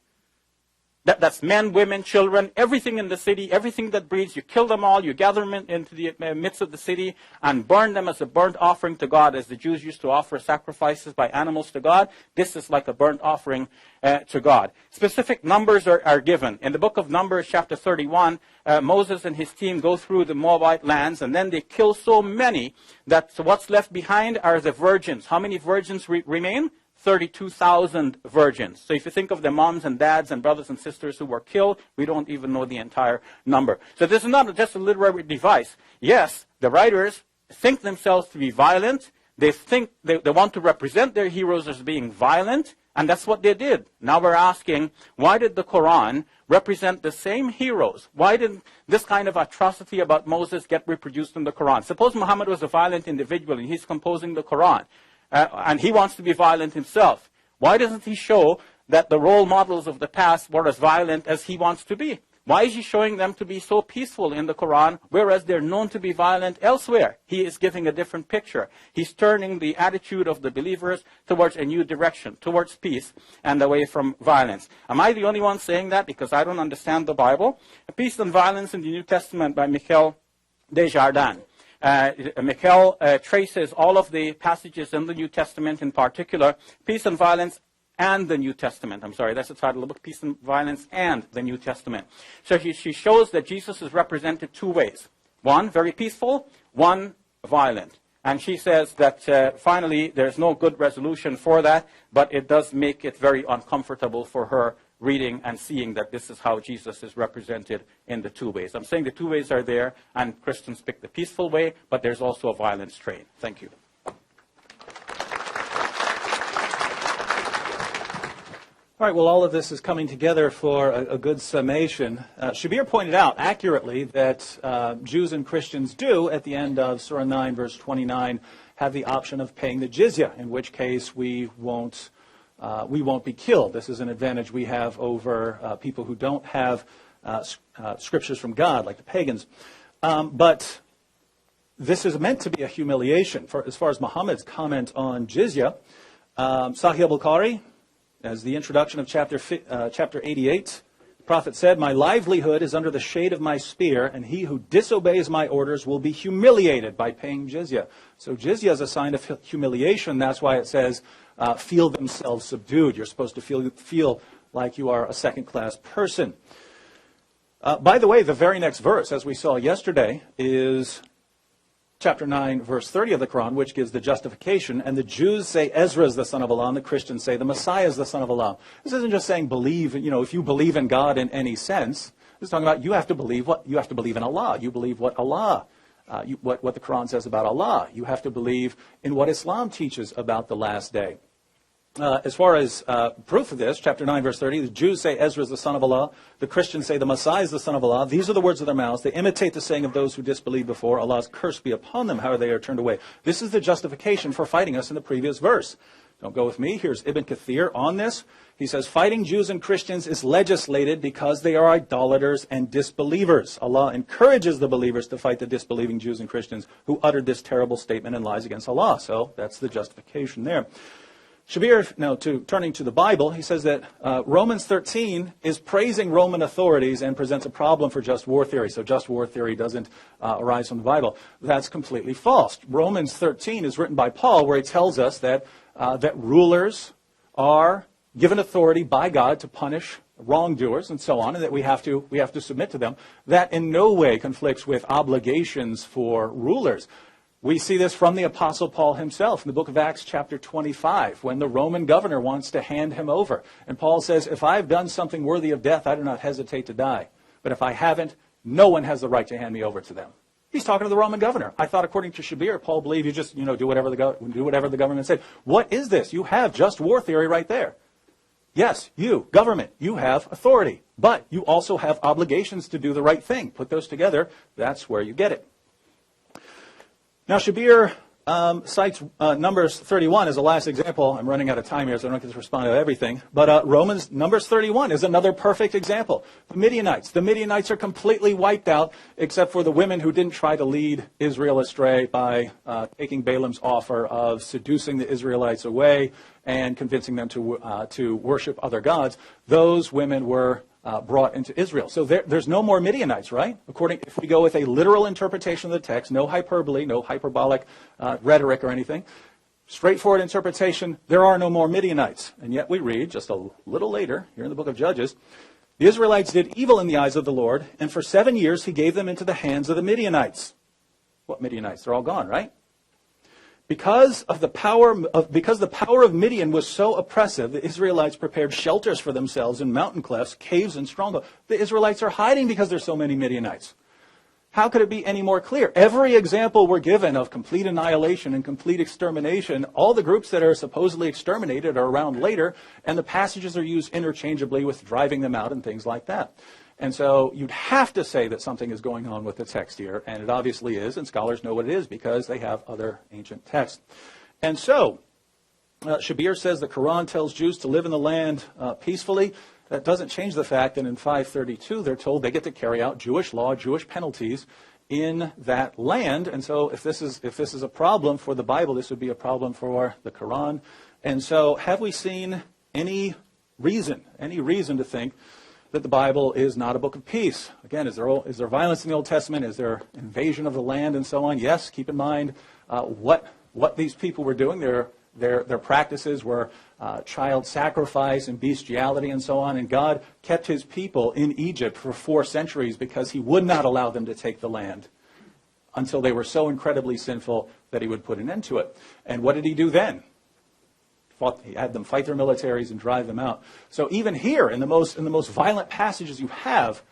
That's men, women, children, everything in the city, everything that breathes. You kill them all, you gather them into the midst of the city and burn them as a burnt offering to God, as the Jews used to offer sacrifices by animals to God. This is like a burnt offering to God. Specific numbers are given. In the book of Numbers, chapter 31, Moses and his team go through the Moabite lands, and then they kill so many that what's left behind are the virgins. How many virgins remain? 32,000 virgins. So if you think of the moms and dads and brothers and sisters who were killed, we don't even know the entire number. So this is not just a literary device. Yes, the writers think themselves to be violent. They think they want to represent their heroes as being violent, and that's what they did. Now we're asking, why did the Quran represent the same heroes? Why did this kind of atrocity about Moses get reproduced in the Quran? Suppose Muhammad was a violent individual and he's composing the Quran. And he wants to be violent himself. Why doesn't he show that the role models of the past were as violent as he wants to be? Why is he showing them to be so peaceful in the Quran, whereas they're known to be violent elsewhere? He is giving a different picture. He's turning the attitude of the believers towards a new direction, towards peace and away from violence. Am I the only one saying that because I don't understand the Bible? Peace and Violence in the New Testament by Michel Desjardins. Michel traces all of the passages in the New Testament, in particular, Peace and Violence and the New Testament. I'm sorry, that's the title of the book, Peace and Violence and the New Testament. So she shows that Jesus is represented two ways. One, very peaceful, one, violent. And she says that finally there's no good resolution for that, but it does make it very uncomfortable for her reading and seeing that this is how Jesus is represented in the two ways. I'm saying the two ways are there, and Christians pick the peaceful way, but there's also a violent strain. Thank you. All right, well, all of this is coming together for a good summation. Shabir pointed out accurately that Jews and Christians do, at the end of Surah 9, verse 29, have the option of paying the jizya, in which case we won't be killed. This is an advantage we have over people who don't have scriptures from God, like the pagans. But this is meant to be a humiliation. As far as Muhammad's comment on jizya, Sahih al-Bukhari, as the introduction of chapter 88, the Prophet said, "My livelihood is under the shade of my spear, and he who disobeys my orders will be humiliated by paying jizya." So jizya is a sign of humiliation. That's why it says, feel themselves subdued. You're supposed to feel like you are a second-class person. By the way, the very next verse, as we saw yesterday, is chapter 9, verse 30 of the Quran, which gives the justification. And the Jews say Ezra is the son of Allah, and the Christians say the Messiah is the son of Allah. This isn't just saying believe, if you believe in God in any sense. This is talking about you have to believe in Allah. You believe what Allah, what the Quran says about Allah. You have to believe in what Islam teaches about the last day. As far as proof of this, chapter 9, verse 30, the Jews say Ezra is the son of Allah. The Christians say the Messiah is the son of Allah. These are the words of their mouths. They imitate the saying of those who disbelieved before. Allah's curse be upon them, how they are turned away. This is the justification for fighting us in the previous verse. Don't go with me. Here's Ibn Kathir on this. He says, fighting Jews and Christians is legislated because they are idolaters and disbelievers. Allah encourages the believers to fight the disbelieving Jews and Christians who uttered this terrible statement and lies against Allah. So that's the justification there. Shabir, now turning to the Bible, he says that Romans 13 is praising Roman authorities and presents a problem for just war theory. So just war theory doesn't arise from the Bible. That's completely false. Romans 13 is written by Paul, where he tells us that rulers are given authority by God to punish wrongdoers and so on, and that we have to submit to them. That in no way conflicts with obligations for rulers. We see this from the Apostle Paul himself in the book of Acts chapter 25, when the Roman governor wants to hand him over. And Paul says, if I've done something worthy of death, I do not hesitate to die. But if I haven't, no one has the right to hand me over to them. He's talking to the Roman governor. I thought, according to Shabir, Paul believed you just, do whatever the government said. What is this? You have just war theory right there. Yes, you, government, you have authority. But you also have obligations to do the right thing. Put those together, that's where you get it. Now, Shabir cites Numbers 31 as the last example. I'm running out of time here, so I don't get to respond to everything. But Numbers 31 is another perfect example. The Midianites are completely wiped out, except for the women who didn't try to lead Israel astray by taking Balaam's offer of seducing the Israelites away and convincing them to worship other gods. Those women were brought into Israel. So there's no more Midianites, right? If we go with a literal interpretation of the text, no hyperbole, no hyperbolic rhetoric or anything, straightforward interpretation, there are no more Midianites. And yet we read, just a little later, here in the book of Judges, the Israelites did evil in the eyes of the Lord, and for 7 years he gave them into the hands of the Midianites. What Midianites? They're all gone, right? Because the power of Midian was so oppressive, the Israelites prepared shelters for themselves in mountain clefts, caves, and strongholds. The Israelites are hiding because there's so many Midianites. How could it be any more clear? Every example we're given of complete annihilation and complete extermination, all the groups that are supposedly exterminated are around later, and the passages are used interchangeably with driving them out and things like that. And so you'd have to say that something is going on with the text here, and it obviously is, and scholars know what it is because they have other ancient texts. And so, Shabir says the Quran tells Jews to live in the land peacefully. That doesn't change the fact that in 532 they're told they get to carry out Jewish law, Jewish penalties in that land. And so if this is a problem for the Bible, this would be a problem for the Quran. And so have we seen any reason to think that the Bible is not a book of peace? Again, is there violence in the Old Testament? Is there invasion of the land and so on? Yes, keep in mind what these people were doing. Their practices were child sacrifice and bestiality and so on. And God kept his people in Egypt for 4 centuries because he would not allow them to take the land until they were so incredibly sinful that he would put an end to it. And what did he do then? He had them fight their militaries and drive them out. So even here, in the most violent passages you have,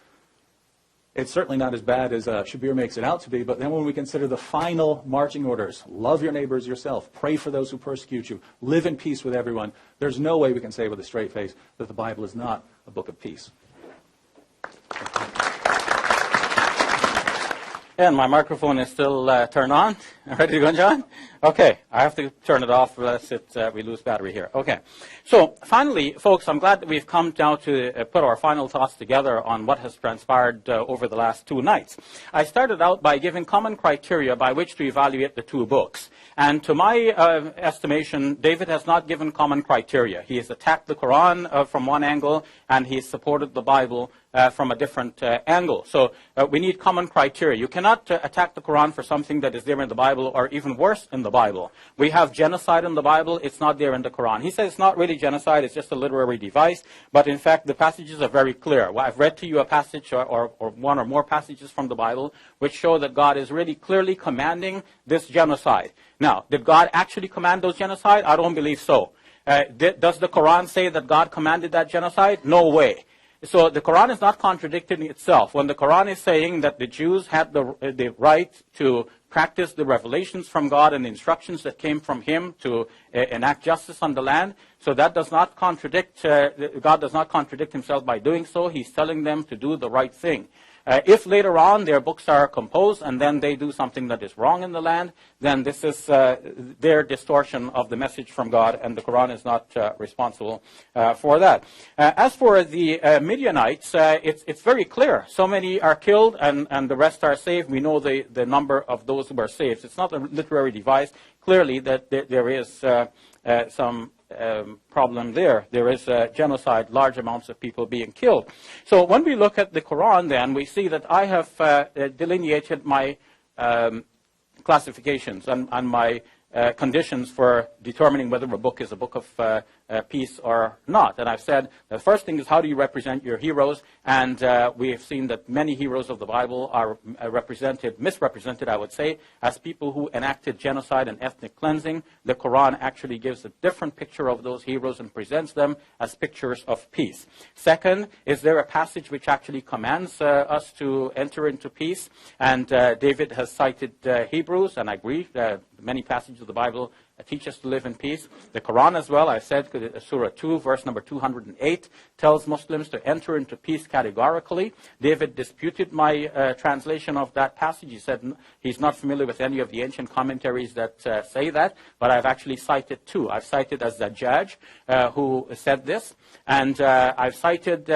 it's certainly not as bad as Shabir makes it out to be. But then when we consider the final marching orders, love your neighbors yourself, pray for those who persecute you, live in peace with everyone, there's no way we can say with a straight face that the Bible is not a book of peace. And my microphone is still turned on. Ready to go, John? Okay, I have to turn it off unless we lose battery here. Okay, so finally, folks, I'm glad that we've come down to put our final thoughts together on what has transpired over the last 2 nights. I started out by giving common criteria by which to evaluate the 2 books. And to my estimation, David has not given common criteria. He has attacked the Quran from one angle, and he has supported the Bible from a different angle. So we need common criteria. You cannot attack the Quran for something that is there in the Bible, or even worse, in the Bible. We have genocide in the Bible. It's not there in the Quran. He says it's not really genocide. It's just a literary device. But in fact, the passages are very clear. Well, I've read to you a passage or one or more passages from the Bible which show that God is really clearly commanding this genocide. Now, did God actually command those genocide? I don't believe so. Does the Quran say that God commanded that genocide? No way. So the Quran is not contradicting itself. When the Quran is saying that the Jews had the right to practice the revelations from God and the instructions that came from him to enact justice on the land, so that does not contradict, God does not contradict himself by doing so. He's telling them to do the right thing. If later on their books are composed and then they do something that is wrong in the land, then this is their distortion of the message from God, and the Quran is not responsible for that. As for the Midianites, it's very clear. So many are killed and the rest are saved. We know the number of those who are saved. It's not a literary device. Clearly that there is some problem there. There is genocide, large amounts of people being killed. So when we look at the Quran, then we see that I have delineated my classifications and my conditions for determining whether a book is a book of peace or not. And I've said the first thing is, how do you represent your heroes? And we have seen that many heroes of the Bible are misrepresented, I would say, as people who enacted genocide and ethnic cleansing. The Quran actually gives a different picture of those heroes and presents them as pictures of peace. Second, is there a passage which actually commands us to enter into peace? And David has cited Hebrews, and I agree, the many passages of the Bible teach us to live in peace. The Quran as well, I said, Surah 2, verse number 208, tells Muslims to enter into peace categorically. David disputed my translation of that passage. He said he's not familiar with any of the ancient commentaries that say that, but I've actually cited two. I've cited Az-Zajjaj, who said this, and I've cited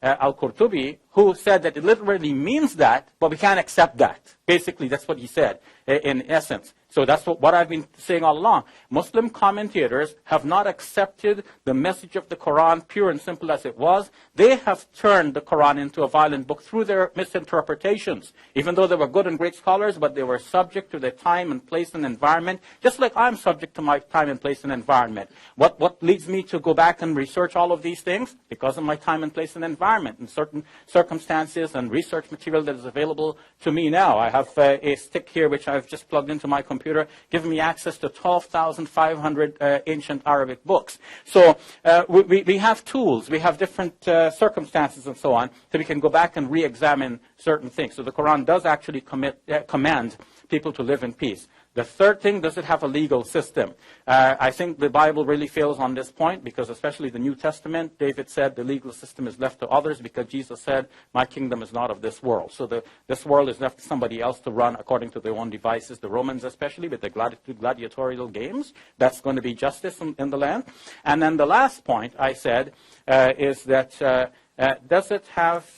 Al-Qurtubi, who said that it literally means that, but we can't accept that. Basically, that's what he said, in essence. So that's what I've been saying all along. Muslim commentators have not accepted the message of the Quran, pure and simple as it was. They have turned the Quran into a violent book through their misinterpretations. Even though they were good and great scholars, but they were subject to their time and place and environment, just like I'm subject to my time and place and environment. What leads me to go back and research all of these things? Because of my time and place and environment, and certain circumstances and research material that is available to me now. I have a stick here which I've just plugged into my computer, giving me access to 12,500 ancient Arabic books. So we have tools, we have different circumstances and so on, so we can go back and re-examine certain things. So the Quran does actually command people to live in peace. The third thing, does it have a legal system? I think the Bible really fails on this point, because especially the New Testament, David said the legal system is left to others, because Jesus said, my kingdom is not of this world. So this world is left to somebody else to run according to their own devices, the Romans especially, with the gladiatorial games. That's going to be justice in the land. And then the last point I said is that does it have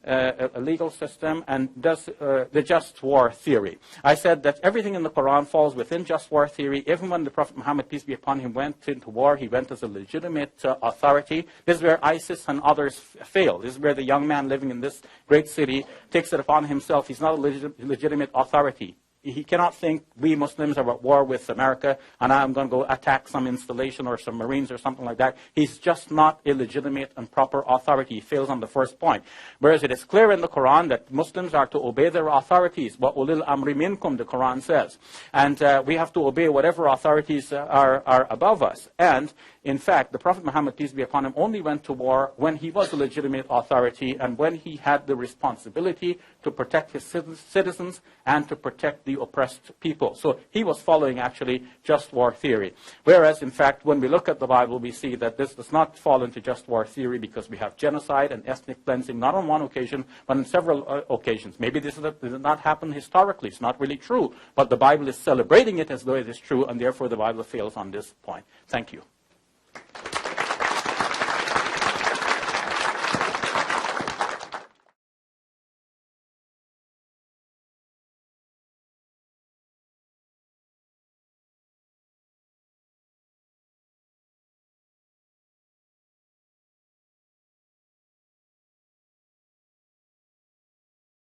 a legal system, and does the just war theory. I said that everything in the Quran falls within just war theory. Even when the Prophet Muhammad, peace be upon him, went into war, he went as a legitimate authority. This is where ISIS and others fail. This is where the young man living in this great city takes it upon himself. He's not a legitimate authority. He cannot think we Muslims are at war with America and I'm going to go attack some installation or some Marines or something like that. He's just not a legitimate and proper authority. He fails on the first point. Whereas it is clear in the Quran that Muslims are to obey their authorities. Wa ulil amri minkum, the Quran says. And we have to obey whatever authorities are above us. And in fact, the Prophet Muhammad, peace be upon him, only went to war when he was a legitimate authority and when he had the responsibility to protect his citizens and to protect the oppressed people. So he was following actually just war theory. Whereas, in fact, when we look at the Bible, we see that this does not fall into just war theory, because we have genocide and ethnic cleansing, not on one occasion, but on several occasions. Maybe this did not happen historically. It's not really true. But the Bible is celebrating it as though it is true, and therefore the Bible fails on this point. Thank you.